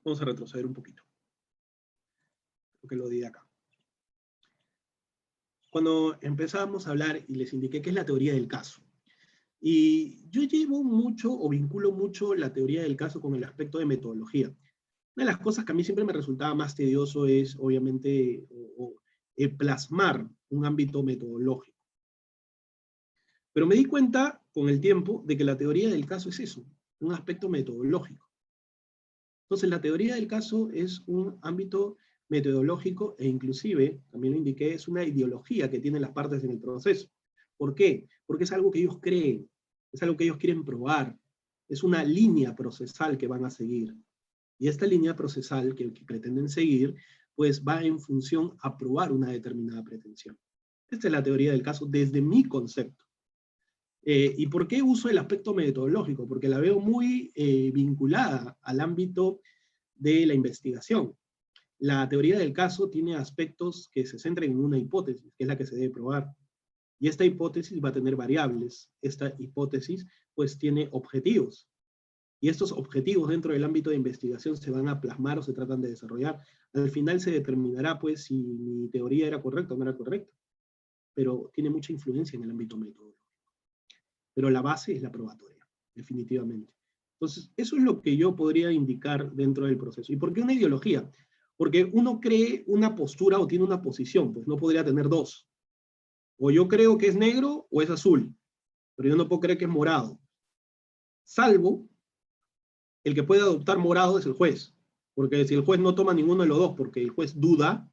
Vamos a retroceder un poquito. Creo que lo di acá. Cuando empezábamos a hablar y les indiqué qué es la teoría del caso. Y yo llevo mucho o vinculo mucho la teoría del caso con el aspecto de metodología. Una de las cosas que a mí siempre me resultaba más tedioso es, obviamente, plasmar un ámbito metodológico. Pero me di cuenta con el tiempo de que la teoría del caso es eso, un aspecto metodológico. Entonces, la teoría del caso es un ámbito metodológico e inclusive, también lo indiqué, es una ideología que tienen las partes en el proceso. ¿Por qué? Porque es algo que ellos creen, es algo que ellos quieren probar, es una línea procesal que van a seguir. Y esta línea procesal que pretenden seguir, pues va en función a probar una determinada pretensión. Esta es la teoría del caso desde mi concepto. ¿Y por qué uso el aspecto metodológico? Porque la veo muy vinculada al ámbito de la investigación. La teoría del caso tiene aspectos que se centran en una hipótesis, que es la que se debe probar. Y esta hipótesis va a tener variables. Esta hipótesis, pues, tiene objetivos. Y estos objetivos dentro del ámbito de investigación se van a plasmar o se tratan de desarrollar. Al final se determinará, pues, si mi teoría era correcta o no era correcta. Pero tiene mucha influencia en el ámbito metodológico. Pero la base es la probatoria, definitivamente. Entonces, eso es lo que yo podría indicar dentro del proceso. ¿Y por qué una ideología? Porque uno cree una postura o tiene una posición, pues no podría tener dos. O yo creo que es negro o es azul, pero yo no puedo creer que es morado. Salvo, el que puede adoptar morado es el juez. Porque si el juez no toma ninguno de los dos, porque el juez duda,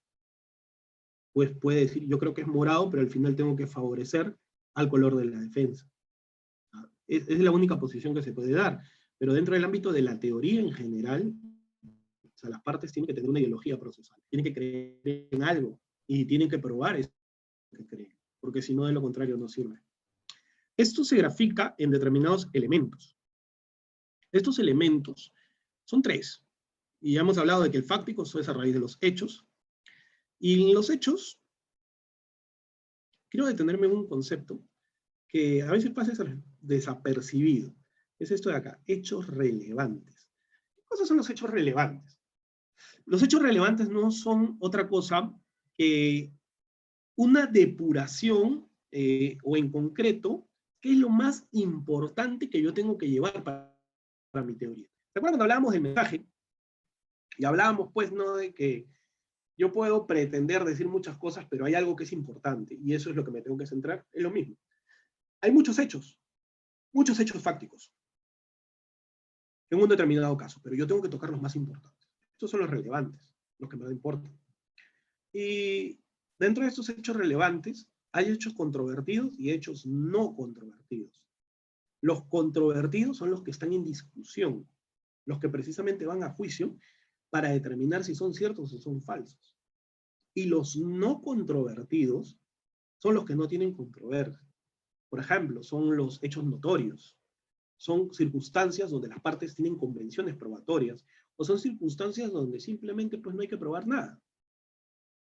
pues puede decir, yo creo que es morado, pero al final tengo que favorecer al color de la defensa. Es la única posición que se puede dar. Pero dentro del ámbito de la teoría en general, o sea, las partes tienen que tener una ideología procesal, tienen que creer en algo, y tienen que probar eso que creen, porque si no, de lo contrario, no sirve. Esto se grafica en determinados elementos. Estos elementos son tres, y ya hemos hablado de que el fáctico es a raíz de los hechos, y en los hechos, quiero detenerme en un concepto que a veces pasa desapercibido. Es esto de acá, hechos relevantes. ¿Qué cosas son los hechos relevantes? Los hechos relevantes no son otra cosa que una depuración, o en concreto, ¿qué es lo más importante que yo tengo que llevar para mi teoría? ¿Se acuerdan cuando hablábamos del mensaje? Y hablábamos, pues, ¿no?, de que yo puedo pretender decir muchas cosas, pero hay algo que es importante, y eso es lo que me tengo que centrar, es lo mismo. Hay muchos hechos fácticos, en un determinado caso, pero yo tengo que tocar los más importantes. Estos son los relevantes, los que me importan. Y dentro de estos hechos relevantes, hay hechos controvertidos y hechos no controvertidos. Los controvertidos son los que están en discusión, los que precisamente van a juicio para determinar si son ciertos o son falsos. Y los no controvertidos son los que no tienen controversia. Por ejemplo, son los hechos notorios. Son circunstancias donde las partes tienen convenciones probatorias, o son circunstancias donde simplemente, pues, no hay que probar nada.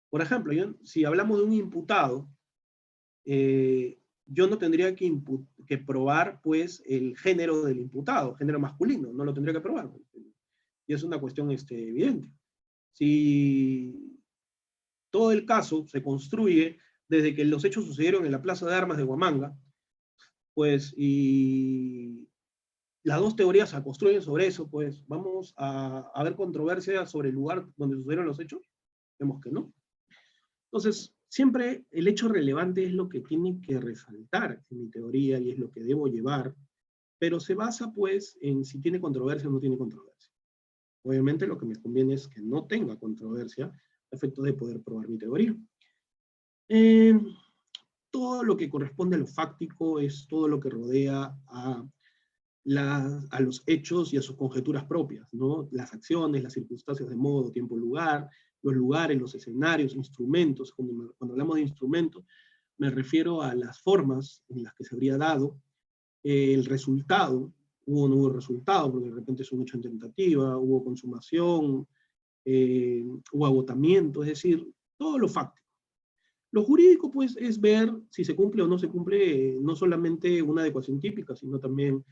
Por ejemplo, si hablamos de un imputado, yo no tendría que probar, pues, el género del imputado, género masculino, no lo tendría que probar. Y es una cuestión evidente. Si todo el caso se construye desde que los hechos sucedieron en la Plaza de Armas de Huamanga, pues, y las dos teorías se construyen sobre eso, pues, ¿vamos a ver controversia sobre el lugar donde sucedieron los hechos? Vemos que no. Entonces, siempre el hecho relevante es lo que tiene que resaltar en mi teoría y es lo que debo llevar, pero se basa, pues, en si tiene controversia o no tiene controversia. Obviamente lo que me conviene es que no tenga controversia a efectos de poder probar mi teoría. Todo lo que corresponde a lo fáctico es todo lo que rodea a los hechos y a sus conjeturas propias, ¿no? Las acciones, las circunstancias de modo, tiempo, lugar, los lugares, los escenarios, instrumentos. Cuando hablamos de instrumentos, me refiero a las formas en las que se habría dado el resultado. Hubo o no hubo resultado, porque de repente es un hecho en tentativa, hubo consumación, hubo agotamiento, es decir, todo lo fáctico. Lo jurídico, pues, es ver si se cumple o no se cumple, no solamente una adecuación típica, sino también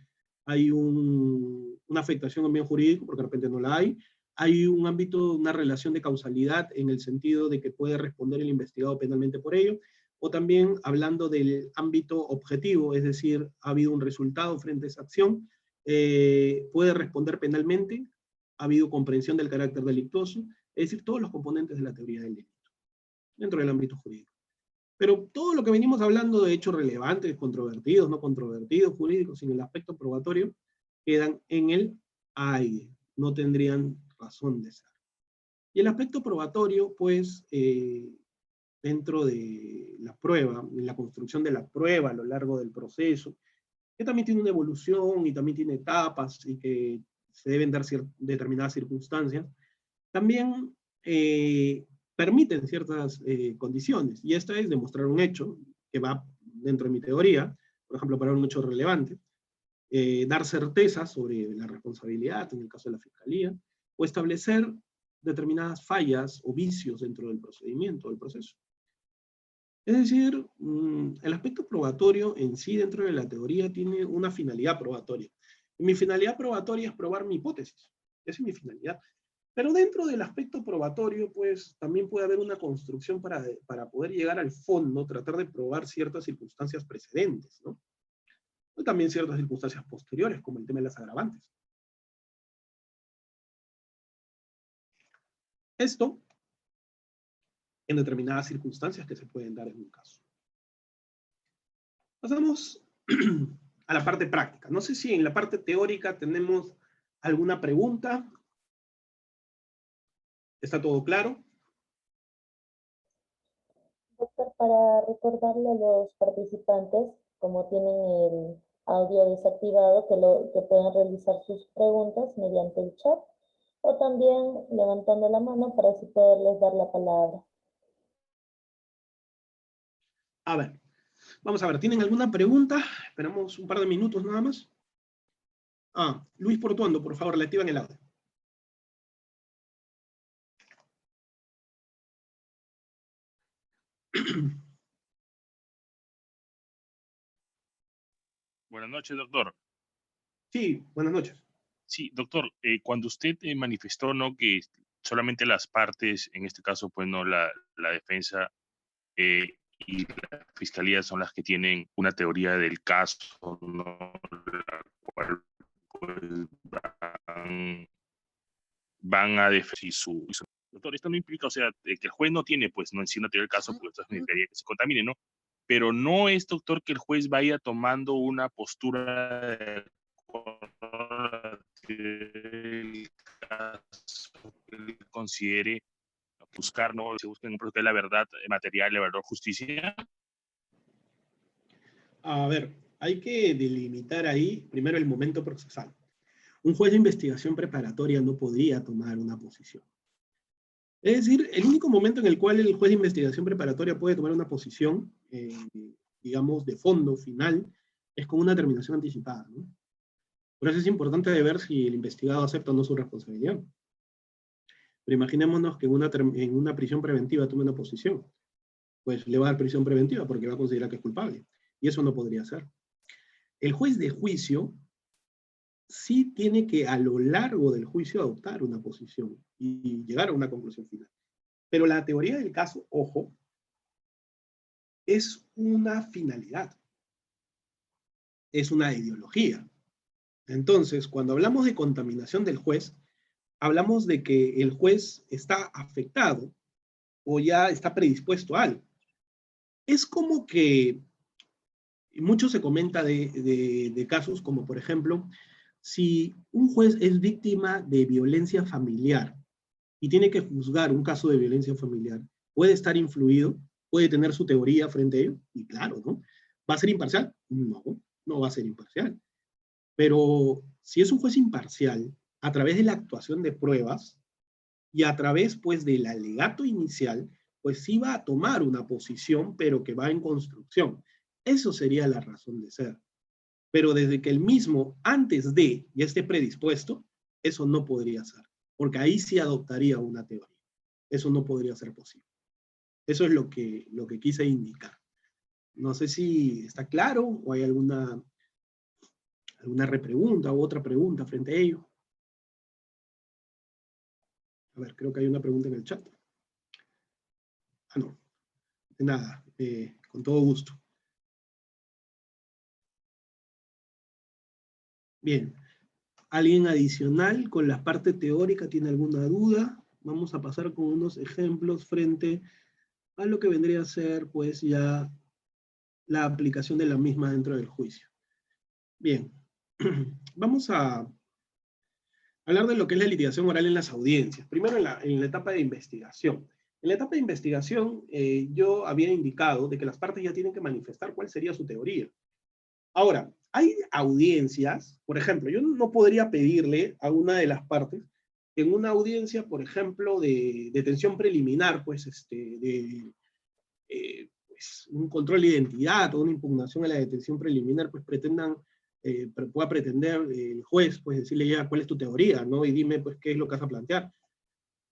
hay una afectación en bien jurídico, porque de repente no la hay. Hay un ámbito, una relación de causalidad en el sentido de que puede responder el investigado penalmente por ello, o también hablando del ámbito objetivo, es decir, ha habido un resultado frente a esa acción, puede responder penalmente, ha habido comprensión del carácter delictuoso, es decir, todos los componentes de la teoría del delito, dentro del ámbito jurídico. Pero todo lo que venimos hablando de hechos relevantes, controvertidos, no controvertidos, jurídicos, sin el aspecto probatorio, quedan en el aire, no tendrían razón de ser. Y el aspecto probatorio, pues, dentro de la prueba, en la construcción de la prueba a lo largo del proceso, que también tiene una evolución y también tiene etapas y que se deben dar determinadas circunstancias, también permiten ciertas condiciones, y esta es demostrar un hecho, que va dentro de mi teoría, por ejemplo, para un hecho relevante, dar certeza sobre la responsabilidad, en el caso de la fiscalía, o establecer determinadas fallas o vicios dentro del procedimiento, del proceso. Es decir, el aspecto probatorio en sí dentro de la teoría tiene una finalidad probatoria. Y mi finalidad probatoria es probar mi hipótesis. Esa es mi finalidad. Pero dentro del aspecto probatorio, pues, también puede haber una construcción para poder llegar al fondo, tratar de probar ciertas circunstancias precedentes, ¿no? O también ciertas circunstancias posteriores, como el tema de las agravantes. Esto en determinadas circunstancias que se pueden dar en un caso. Pasamos a la parte práctica. No sé si en la parte teórica tenemos alguna pregunta. ¿Está todo claro? Doctor, para recordarle a los participantes, como tienen el audio desactivado, que pueden realizar sus preguntas mediante el chat o también levantando la mano para así poderles dar la palabra. A ver, vamos a ver, ¿tienen alguna pregunta? Esperamos un par de minutos nada más. Luis Portuondo, por favor, le activan el audio. Buenas noches, doctor. Sí, buenas noches. Sí, doctor, cuando usted manifestó, ¿no?, que solamente las partes, en este caso, pues, no, la defensa y la fiscalía son las que tienen una teoría del caso, ¿no?, la cual, pues, van a defender su... Doctor, esto no implica, o sea, que el juez no tiene, pues, no en sí una teoría del caso, porque esto significaría que se contamine, ¿no? Pero no es, doctor, que el juez vaya tomando una postura de el caso que él considere buscar, ¿no? Se busca en un proceso de la verdad material, la verdad justicia. A ver, hay que delimitar ahí primero el momento procesal. Un juez de investigación preparatoria no podría tomar una posición. Es decir, el único momento en el cual el juez de investigación preparatoria puede tomar una posición, digamos, de fondo, final, es con una terminación anticipada, ¿no? Por eso es importante de ver si el investigado acepta o no su responsabilidad. Pero imaginémonos que en una prisión preventiva tome una posición. Pues le va a dar prisión preventiva porque va a considerar que es culpable. Y eso no podría ser. El juez de juicio sí tiene que a lo largo del juicio adoptar una posición y llegar a una conclusión final. Pero la teoría del caso, ojo, es una finalidad, es una ideología. Entonces, cuando hablamos de contaminación del juez, hablamos de que el juez está afectado o ya está predispuesto a algo. Es como que mucho se comenta de casos como, por ejemplo, si un juez es víctima de violencia familiar y tiene que juzgar un caso de violencia familiar, ¿puede estar influido? ¿Puede tener su teoría frente a ello? Y claro, ¿no? ¿Va a ser imparcial? No, no va a ser imparcial. Pero si es un juez imparcial, a través de la actuación de pruebas y a través, pues, del alegato inicial, pues sí va a tomar una posición, pero que va en construcción. Eso sería la razón de ser. Pero desde que el mismo, antes de, ya esté predispuesto, eso no podría ser. Porque ahí sí adoptaría una teoría. Eso no podría ser posible. Eso es lo que quise indicar. No sé si está claro o hay alguna repregunta u otra pregunta frente a ello. A ver, creo que hay una pregunta en el chat. No, de nada, con todo gusto. Bien, ¿alguien adicional con la parte teórica tiene alguna duda? Vamos a pasar con unos ejemplos frente a lo que vendría a ser, pues, ya la aplicación de la misma dentro del juicio. Bien, vamos a hablar de lo que es la litigación oral en las audiencias. Primero en la etapa de investigación. En la etapa de investigación, yo había indicado de que las partes ya tienen que manifestar cuál sería su teoría. Ahora, hay audiencias, por ejemplo, yo no podría pedirle a una de las partes, en una audiencia, por ejemplo, de detención preliminar, pues, pues, un control de identidad o una impugnación a la detención preliminar, pues pueda pretender el juez, pues decirle ya cuál es tu teoría, ¿no? Y dime, pues, qué es lo que vas a plantear.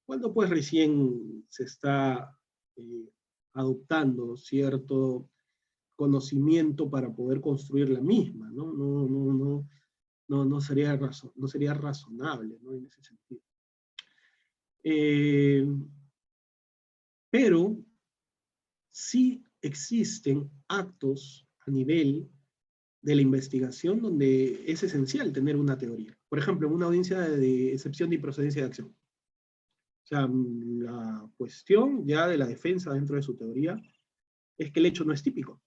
Cuando, pues, recién se está adoptando cierto conocimiento para poder construir la misma, ¿no? No sería razonable, ¿no? En ese sentido. Pero sí existen actos a nivel de la investigación donde es esencial tener una teoría. Por ejemplo, en una audiencia de excepción de improcedencia de acción. O sea, la cuestión ya de la defensa dentro de su teoría es que el hecho no es típico,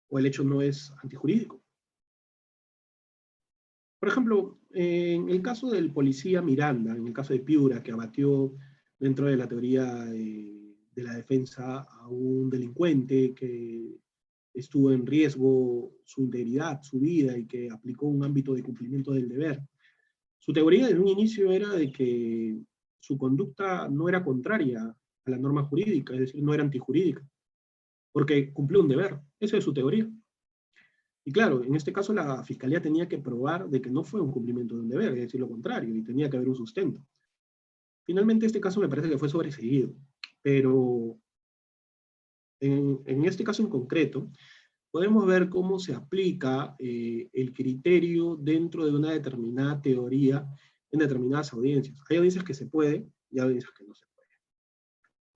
o el hecho no es antijurídico. Por ejemplo, en el caso del policía Miranda, en el caso de Piura, que abatió dentro de la teoría de la defensa a un delincuente que estuvo en riesgo su integridad, su vida, y que aplicó un ámbito de cumplimiento del deber. Su teoría desde un inicio era de que su conducta no era contraria a la norma jurídica, es decir, no era antijurídica, porque cumplió un deber. Esa es su teoría. Y claro, en este caso la fiscalía tenía que probar de que no fue un cumplimiento de un deber, es decir, lo contrario, y tenía que haber un sustento. Finalmente este caso me parece que fue sobreseído, pero en este caso en concreto, podemos ver cómo se aplica el criterio dentro de una determinada teoría en determinadas audiencias. Hay audiencias que se puede y hay audiencias que no se puede.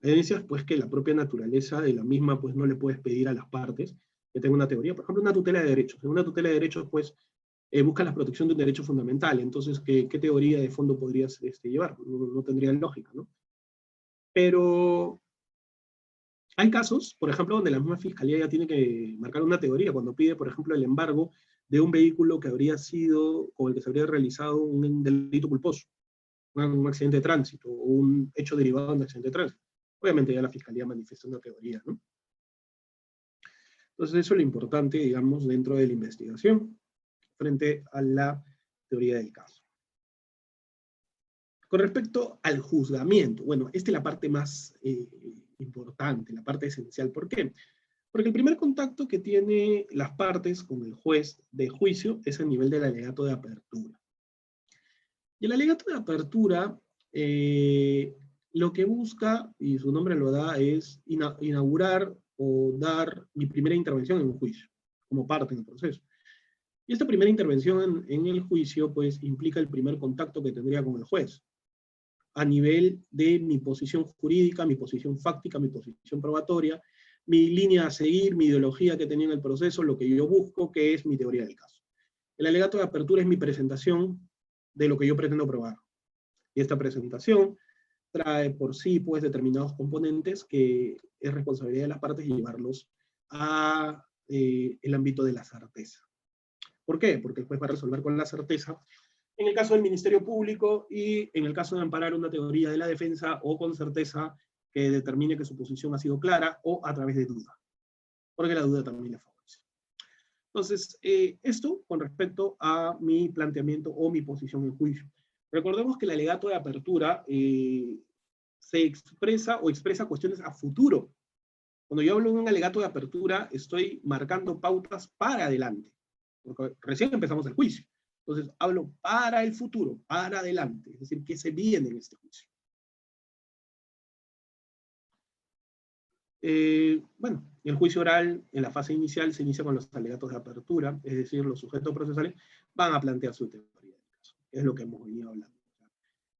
Hay audiencias pues que la propia naturaleza de la misma pues no le puedes pedir a las partes que tengan una teoría. Por ejemplo, una tutela de derechos. En una tutela de derechos pues busca la protección de un derecho fundamental. Entonces, ¿qué teoría de fondo podrías llevar? No tendría lógica, ¿no? Pero hay casos, por ejemplo, donde la misma fiscalía ya tiene que marcar una teoría, cuando pide, por ejemplo, el embargo de un vehículo que habría sido, o el que se habría realizado un delito culposo, un accidente de tránsito, o un hecho derivado de un accidente de tránsito. Obviamente ya la fiscalía manifiesta una teoría, ¿no? Entonces eso es lo importante, digamos, dentro de la investigación, frente a la teoría del caso. Con respecto al juzgamiento, bueno, esta es la parte más importante, la parte esencial. ¿Por qué? Porque el primer contacto que tiene las partes con el juez de juicio es el nivel del alegato de apertura. Y el alegato de apertura lo que busca, y su nombre lo da, es inaugurar o dar mi primera intervención en un juicio, como parte del proceso. Y esta primera intervención en el juicio, pues, implica el primer contacto que tendría con el juez, a nivel de mi posición jurídica, mi posición fáctica, mi posición probatoria, mi línea a seguir, mi ideología que tenía en el proceso, lo que yo busco, que es mi teoría del caso. El alegato de apertura es mi presentación de lo que yo pretendo probar. Y esta presentación trae por sí, pues, determinados componentes que es responsabilidad de las partes llevarlos a el ámbito de la certeza. ¿Por qué? Porque el juez va a resolver con la certeza en el caso del Ministerio Público y en el caso de amparar una teoría de la defensa, o con certeza que determine que su posición ha sido clara, o a través de duda, porque la duda también le favorece. Entonces, esto con respecto a mi planteamiento o mi posición en juicio. Recordemos que el alegato de apertura se expresa o expresa cuestiones a futuro. Cuando yo hablo de un alegato de apertura, estoy marcando pautas para adelante, porque recién empezamos el juicio. Entonces, hablo para el futuro, para adelante, es decir, ¿qué se viene en este juicio? Bueno, el juicio oral, en la fase inicial, se inicia con los alegatos de apertura, es decir, los sujetos procesales van a plantear su teoría del caso, que es lo que hemos venido hablando.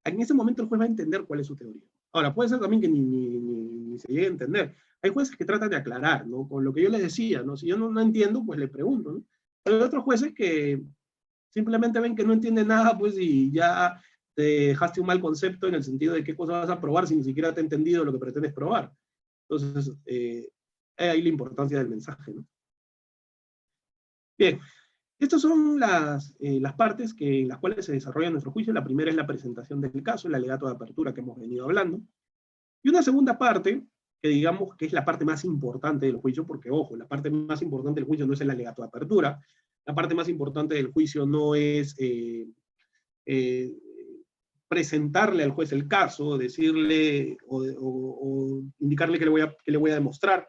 En ese momento el juez va a entender cuál es su teoría. Ahora, puede ser también que ni se llegue a entender. Hay jueces que tratan de aclarar, ¿no? Con lo que yo les decía, ¿no? Si yo no entiendo, pues le pregunto, ¿no? Pero hay otros jueces que simplemente ven que no entienden nada, pues, y ya te dejaste un mal concepto en el sentido de qué cosa vas a probar si ni siquiera te he entendido lo que pretendes probar. Entonces, ahí la importancia del mensaje, ¿no? Bien, estas son las partes en las cuales se desarrolla nuestro juicio. La primera es la presentación del caso, el alegato de apertura que hemos venido hablando. Y una segunda parte, que digamos que es la parte más importante del juicio, porque, ojo, la parte más importante del juicio no es el alegato de apertura. La parte más importante del juicio no es presentarle al juez el caso, decirle o indicarle que le voy a demostrar.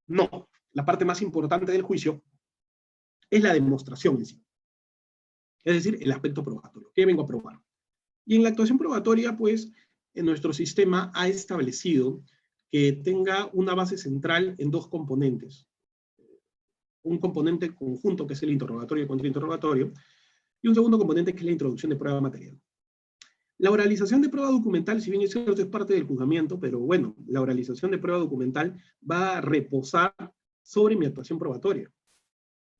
No, la parte más importante del juicio es la demostración en sí. Es decir, el aspecto probatorio. ¿Qué vengo a probar? Y en la actuación probatoria, pues, en nuestro sistema ha establecido que tenga una base central en dos componentes. Un componente conjunto, que es el interrogatorio y contrainterrogatorio, y un segundo componente, que es la introducción de prueba material. La oralización de prueba documental, si bien es cierto, es parte del juzgamiento, pero bueno, la oralización de prueba documental va a reposar sobre mi actuación probatoria,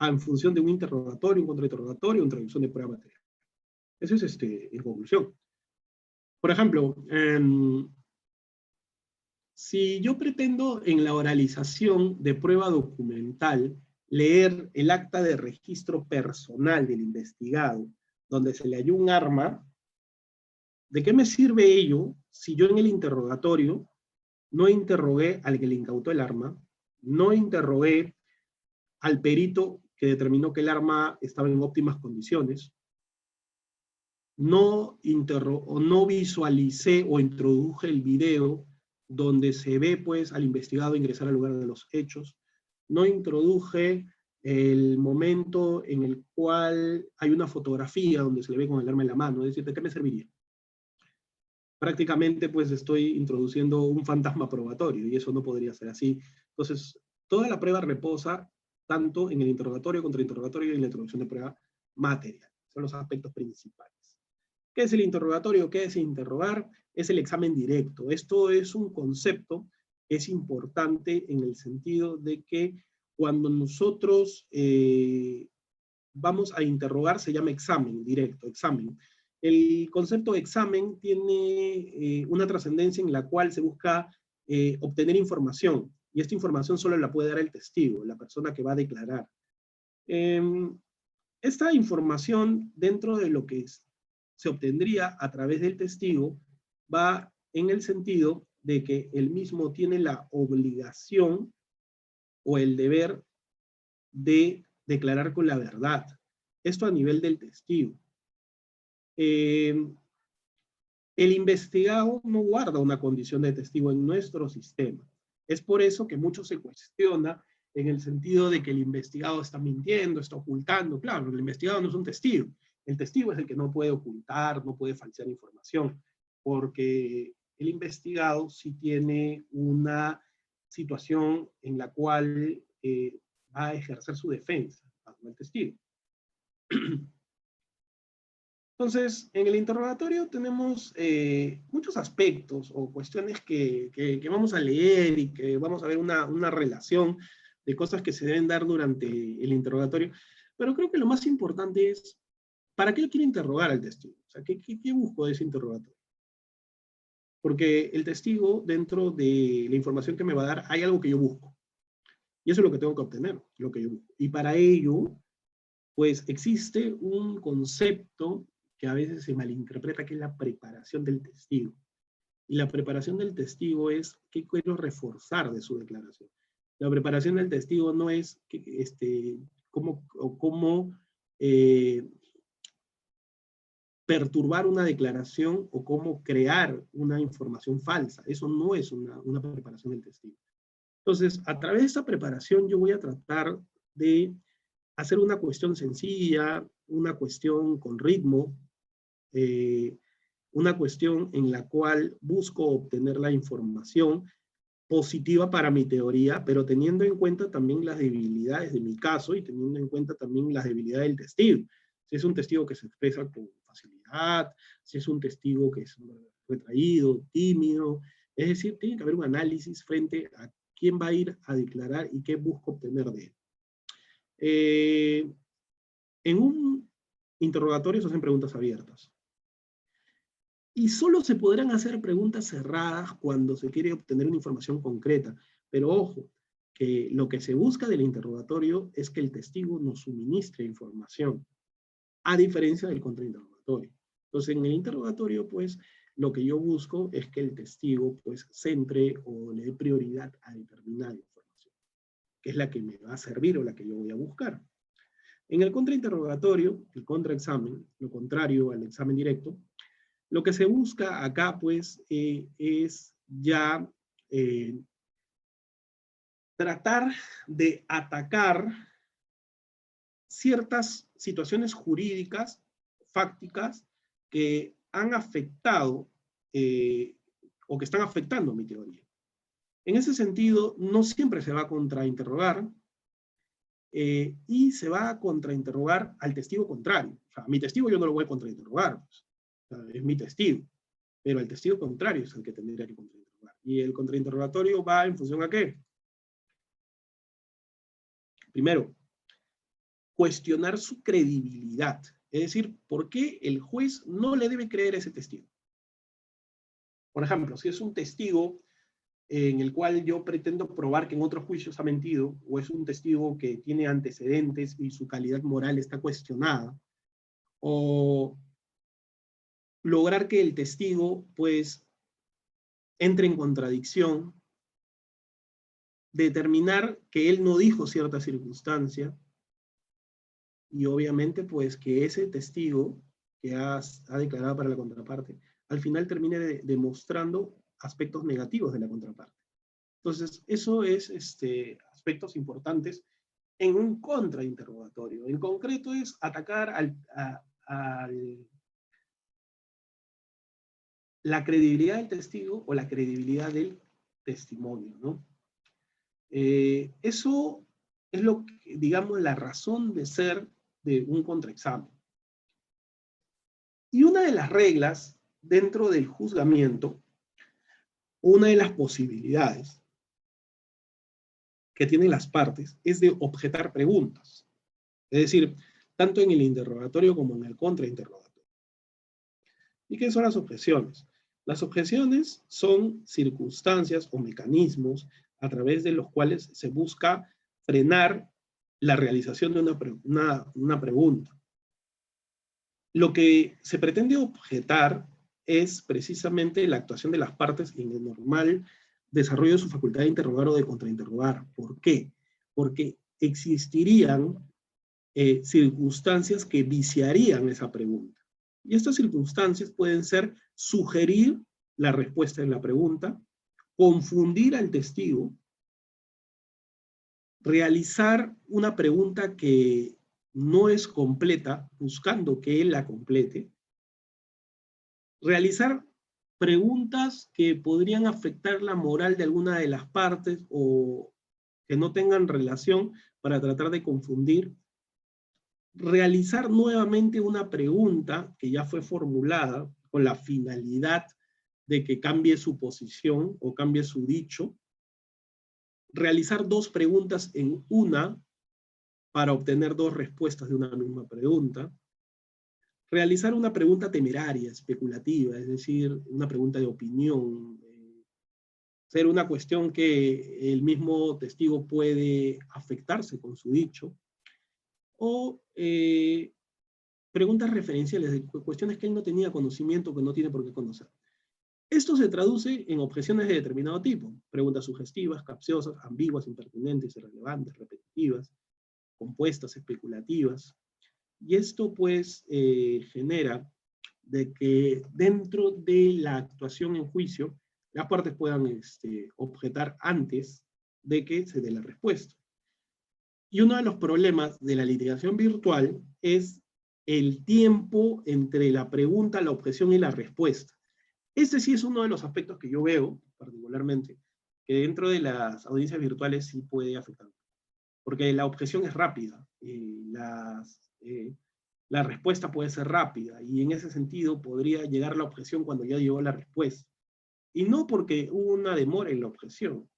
en función de un interrogatorio, un contrainterrogatorio, una introducción de prueba material. Eso es en conclusión. Por ejemplo, si yo pretendo en la oralización de prueba documental leer el acta de registro personal del investigado, donde se le halló un arma, ¿de qué me sirve ello si yo en el interrogatorio no interrogué al que le incautó el arma, no interrogué al perito que determinó que el arma estaba en óptimas condiciones, no visualicé o introduje el video donde se ve pues al investigado ingresar al lugar de los hechos, no introduje el momento en el cual hay una fotografía donde se le ve con el arma en la mano? Es decir, ¿de qué me serviría? Prácticamente pues estoy introduciendo un fantasma probatorio, y eso no podría ser así. Entonces, toda la prueba reposa tanto en el interrogatorio, contrainterrogatorio y en la introducción de prueba material. Son los aspectos principales. ¿Qué es el interrogatorio? ¿Qué es interrogar? Es el examen directo. Esto es un concepto que es importante en el sentido de que cuando nosotros vamos a interrogar, se llama examen directo, examen. El concepto de examen tiene una trascendencia en la cual se busca obtener información, y esta información solo la puede dar el testigo, la persona que va a declarar. Esta información, dentro de lo que se obtendría a través del testigo, va en el sentido de que él mismo tiene la obligación o el deber de declarar con la verdad. Esto a nivel del testigo. El investigado no guarda una condición de testigo en nuestro sistema. Es por eso que mucho se cuestiona en el sentido de que el investigado está mintiendo, está ocultando. Claro, el investigado no es un testigo. El testigo es el que no puede ocultar, no puede falsear información, porque el investigado sí tiene una situación en la cual va a ejercer su defensa, como el testigo. Entonces, en el interrogatorio tenemos muchos aspectos o cuestiones que vamos a leer y que vamos a ver una relación de cosas que se deben dar durante el interrogatorio, pero creo que lo más importante es, ¿para qué quiero interrogar al testigo? O sea, ¿qué busco de ese interrogatorio? Porque el testigo, dentro de la información que me va a dar, hay algo que yo busco. Y eso es lo que tengo que obtener, lo que yo busco. Y para ello, pues existe un concepto que a veces se malinterpreta, que es la preparación del testigo. Y la preparación del testigo es qué quiero reforzar de su declaración. La preparación del testigo no es cómo perturbar una declaración o cómo crear una información falsa. Eso no es una preparación del testigo. Entonces, a través de esta preparación yo voy a tratar de hacer una cuestión sencilla, una cuestión con ritmo, una cuestión en la cual busco obtener la información positiva para mi teoría, pero teniendo en cuenta también las debilidades de mi caso y teniendo en cuenta también las debilidades del testigo. Si es un testigo que se expresa con facilidad, si es un testigo que es retraído, tímido, es decir, tiene que haber un análisis frente a quién va a ir a declarar y qué busco obtener de él. En un interrogatorio se hacen preguntas abiertas. Y solo se podrán hacer preguntas cerradas cuando se quiere obtener una información concreta. Pero ojo, que lo que se busca del interrogatorio es que el testigo nos suministre información, a diferencia del contrainterrogatorio. Entonces, en el interrogatorio, pues, lo que yo busco es que el testigo, pues, centre o le dé prioridad a determinada información, que es la que me va a servir o la que yo voy a buscar. En el contrainterrogatorio, el contraexamen, lo contrario al examen directo, lo que se busca acá, pues, es ya tratar de atacar ciertas situaciones jurídicas, fácticas, que han afectado o que están afectando mi teoría. En ese sentido, no siempre se va a contrainterrogar, y se va a contrainterrogar al testigo contrario. O sea, a mi testigo yo no lo voy a contrainterrogar, pues. O sea, es mi testigo, pero el testigo contrario es el que tendría que contrainterrogar. ¿Y el contrainterrogatorio va en función a qué? Primero, cuestionar su credibilidad. Es decir, ¿por qué el juez no le debe creer a ese testigo? Por ejemplo, si es un testigo en el cual yo pretendo probar que en otros juicios ha mentido, o es un testigo que tiene antecedentes y su calidad moral está cuestionada, o lograr que el testigo, pues, entre en contradicción, determinar que él no dijo cierta circunstancia, y obviamente, pues, que ese testigo que ha declarado para la contraparte, al final termine demostrando aspectos negativos de la contraparte. Entonces, eso es aspectos importantes en un contrainterrogatorio. En concreto es atacar la credibilidad del testigo o la credibilidad del testimonio, ¿no? Eso es lo que, digamos, la razón de ser de un contraexamen. Y una de las reglas dentro del juzgamiento, una de las posibilidades que tienen las partes es de objetar preguntas. Es decir, tanto en el interrogatorio como en el contrainterrogatorio. ¿Y qué son las objeciones? Las objeciones son circunstancias o mecanismos a través de los cuales se busca frenar la realización de una pregunta. Lo que se pretende objetar es precisamente la actuación de las partes en el normal desarrollo de su facultad de interrogar o de contrainterrogar. ¿Por qué? Porque existirían circunstancias que viciarían esa pregunta. Y estas circunstancias pueden ser sugerir la respuesta en la pregunta, confundir al testigo, realizar una pregunta que no es completa, buscando que él la complete, realizar preguntas que podrían afectar la moral de alguna de las partes o que no tengan relación para tratar de confundir, realizar nuevamente una pregunta que ya fue formulada con la finalidad de que cambie su posición o cambie su dicho, realizar dos preguntas en una para obtener dos respuestas de una misma pregunta, realizar una pregunta temeraria, especulativa, es decir, una pregunta de opinión, ser una cuestión que el mismo testigo puede afectarse con su dicho, o preguntas referenciales de cuestiones que él no tenía conocimiento, que no tiene por qué conocer. Esto se traduce en objeciones de determinado tipo, preguntas sugestivas, capciosas, ambiguas, impertinentes, irrelevantes, repetitivas, compuestas, especulativas. Y esto pues genera de que dentro de la actuación en juicio, las partes puedan objetar antes de que se dé la respuesta. Y uno de los problemas de la litigación virtual es el tiempo entre la pregunta, la objeción y la respuesta. Este sí es uno de los aspectos que yo veo, particularmente, que dentro de las audiencias virtuales sí puede afectar. Porque la objeción es rápida, la respuesta puede ser rápida, y en ese sentido podría llegar la objeción cuando ya llegó la respuesta. Y no porque hubo una demora en la objeción,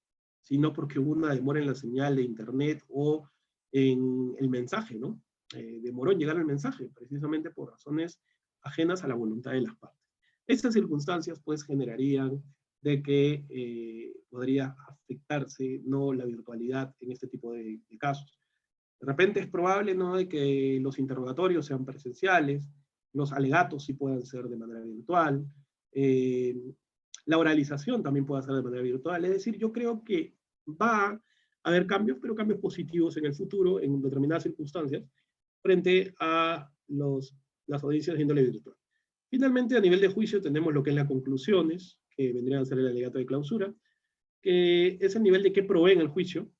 sino porque hubo una demora en la señal de internet o en el mensaje, ¿no? Demoró en llegar el mensaje, precisamente por razones ajenas a la voluntad de las partes. Estas circunstancias, pues, generarían de que podría afectarse, ¿no?, la virtualidad en este tipo de casos. De repente es probable, ¿no?, de que los interrogatorios sean presenciales, los alegatos sí puedan ser de manera virtual, la oralización también puede ser de manera virtual. Es decir, yo creo que va a haber cambios, pero cambios positivos en el futuro, en determinadas circunstancias, frente a las audiencias de índole virtual. Finalmente, a nivel de juicio, tenemos lo que es las conclusiones, que vendrían a ser el alegato de clausura, que es el nivel de qué provee en el juicio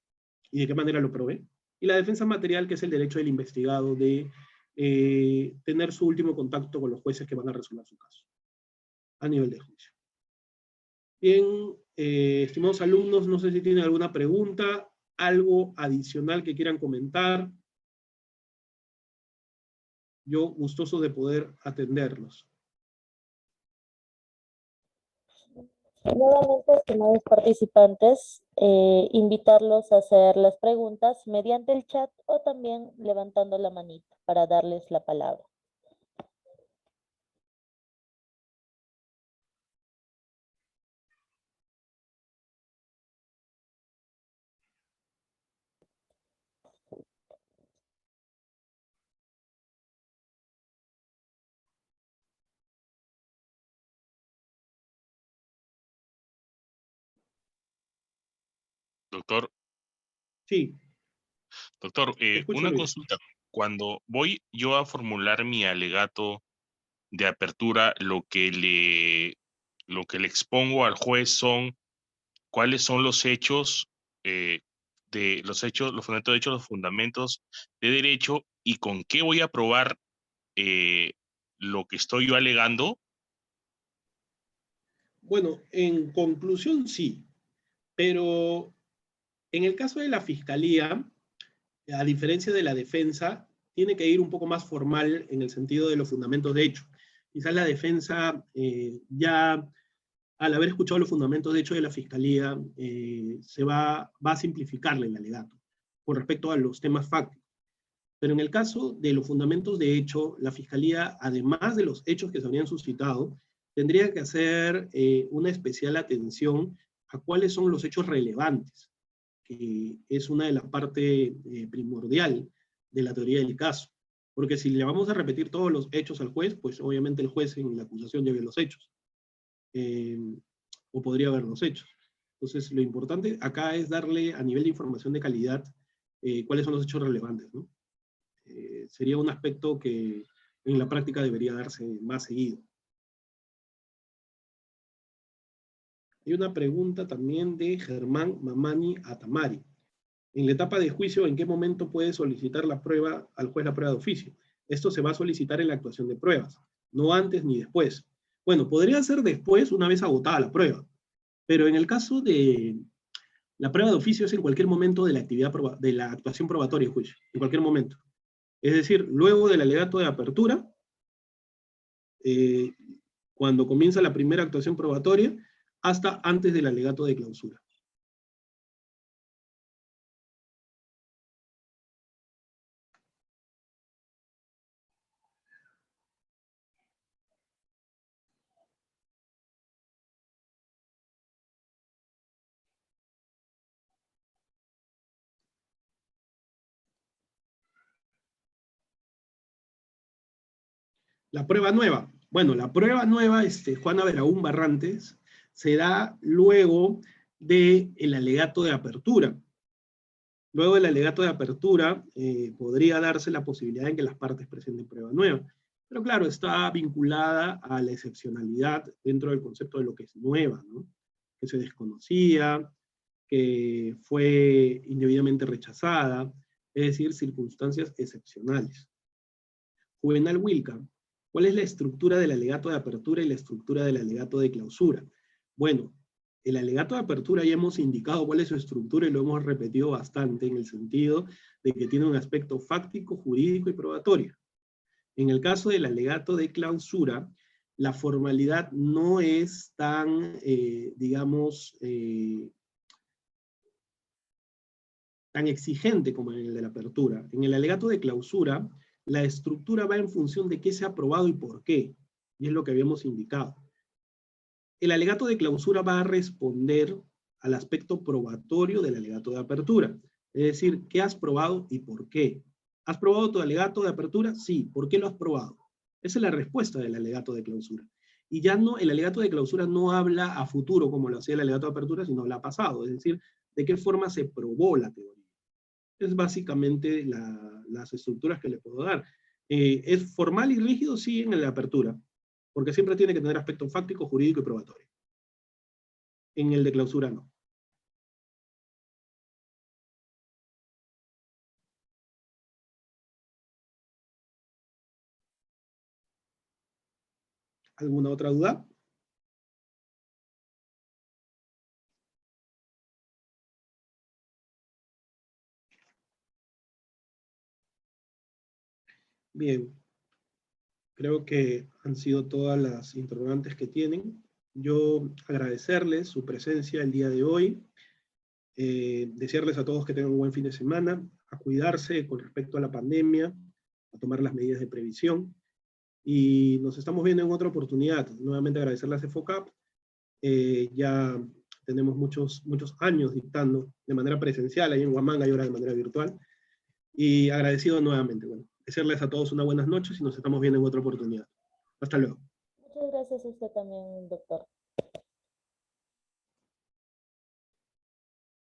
y de qué manera lo provee, y la defensa material, que es el derecho del investigado de tener su último contacto con los jueces que van a resolver su caso, a nivel de juicio. Bien, estimados alumnos, no sé si tienen alguna pregunta, algo adicional que quieran comentar. Yo gustoso de poder atenderlos. Nuevamente, estimados participantes, invitarlos a hacer las preguntas mediante el chat o también levantando la manita para darles la palabra. Doctor, Sí, doctor, escucho una Luis. consulta. Cuando voy yo a formular mi alegato de apertura, lo que le expongo al juez son cuáles son los hechos, los fundamentos de hecho, los fundamentos de derecho y con qué voy a probar lo que estoy yo alegando. Bueno, en conclusión sí, pero en el caso de la fiscalía, a diferencia de la defensa, tiene que ir un poco más formal en el sentido de los fundamentos de hecho. Quizás la defensa ya al haber escuchado los fundamentos de hecho de la Fiscalía, se va a simplificarle el alegato con respecto a los temas fácticos. Pero en el caso de los fundamentos de hecho, la Fiscalía, además de los hechos que se habrían suscitado, tendría que hacer una especial atención a cuáles son los hechos relevantes, que es una de las partes primordial de la teoría del caso. Porque si le vamos a repetir todos los hechos al juez, pues obviamente el juez en la acusación ya ve los hechos. Eh, o podría haberlos hecho. Entonces, lo importante acá es darle a nivel de información de calidad cuáles son los hechos relevantes, ¿no? Sería un aspecto que en la práctica debería darse más seguido. Hay una pregunta también de Germán Mamani Atamari. En la etapa de juicio, ¿en qué momento puede solicitar la prueba al juez la prueba de oficio? Esto se va a solicitar en la actuación de pruebas, no antes ni después. Bueno, podría ser después, una vez agotada la prueba, pero en el caso de la prueba de oficio es en cualquier momento de la actividad de la actuación probatoria en juicio, en cualquier momento. Es decir, luego del alegato de apertura, eh, cuando comienza la primera actuación probatoria, hasta antes del alegato de clausura. La prueba nueva. Bueno, la prueba nueva, Juana Beraún Barrantes, se da luego del alegato de apertura. Luego del alegato de apertura, podría darse la posibilidad de que las partes presenten prueba nueva. Pero claro, está vinculada a la excepcionalidad dentro del concepto de lo que es nueva, ¿no? Que se desconocía, que fue indebidamente rechazada, es decir, circunstancias excepcionales. Juvenal Wilca, ¿cuál es la estructura del alegato de apertura y la estructura del alegato de clausura? Bueno, el alegato de apertura ya hemos indicado cuál es su estructura y lo hemos repetido bastante en el sentido de que tiene un aspecto fáctico, jurídico y probatorio. En el caso del alegato de clausura, la formalidad no es tan, digamos, tan exigente como en el de la apertura. En el alegato de clausura, la estructura va en función de qué se ha aprobado y por qué, y es lo que habíamos indicado. El alegato de clausura va a responder al aspecto probatorio del alegato de apertura, es decir, ¿qué has probado y por qué? ¿Has probado tu alegato de apertura? Sí. ¿Por qué lo has probado? Esa es la respuesta del alegato de clausura. Y ya no, el alegato de clausura no habla a futuro como lo hacía el alegato de apertura, sino habla a pasado, es decir, de qué forma se probó la teoría. Es básicamente las estructuras que le puedo dar. ¿Es formal y rígido? Sí, en la apertura, porque siempre tiene que tener aspecto fáctico, jurídico y probatorio. En el de clausura no. ¿Alguna otra duda? Bien, creo que han sido todas las interrogantes que tienen. Yo agradecerles su presencia el día de hoy, desearles a todos que tengan un buen fin de semana, a cuidarse con respecto a la pandemia, a tomar las medidas de previsión, y nos estamos viendo en otra oportunidad. Nuevamente agradecerle a CEFOCAP, ya tenemos muchos años dictando de manera presencial ahí en Huamanga y ahora de manera virtual, y agradecido nuevamente. Bueno, desearles a todos unas buenas noches y nos estamos viendo en otra oportunidad. Hasta luego. Muchas gracias a usted también, doctor.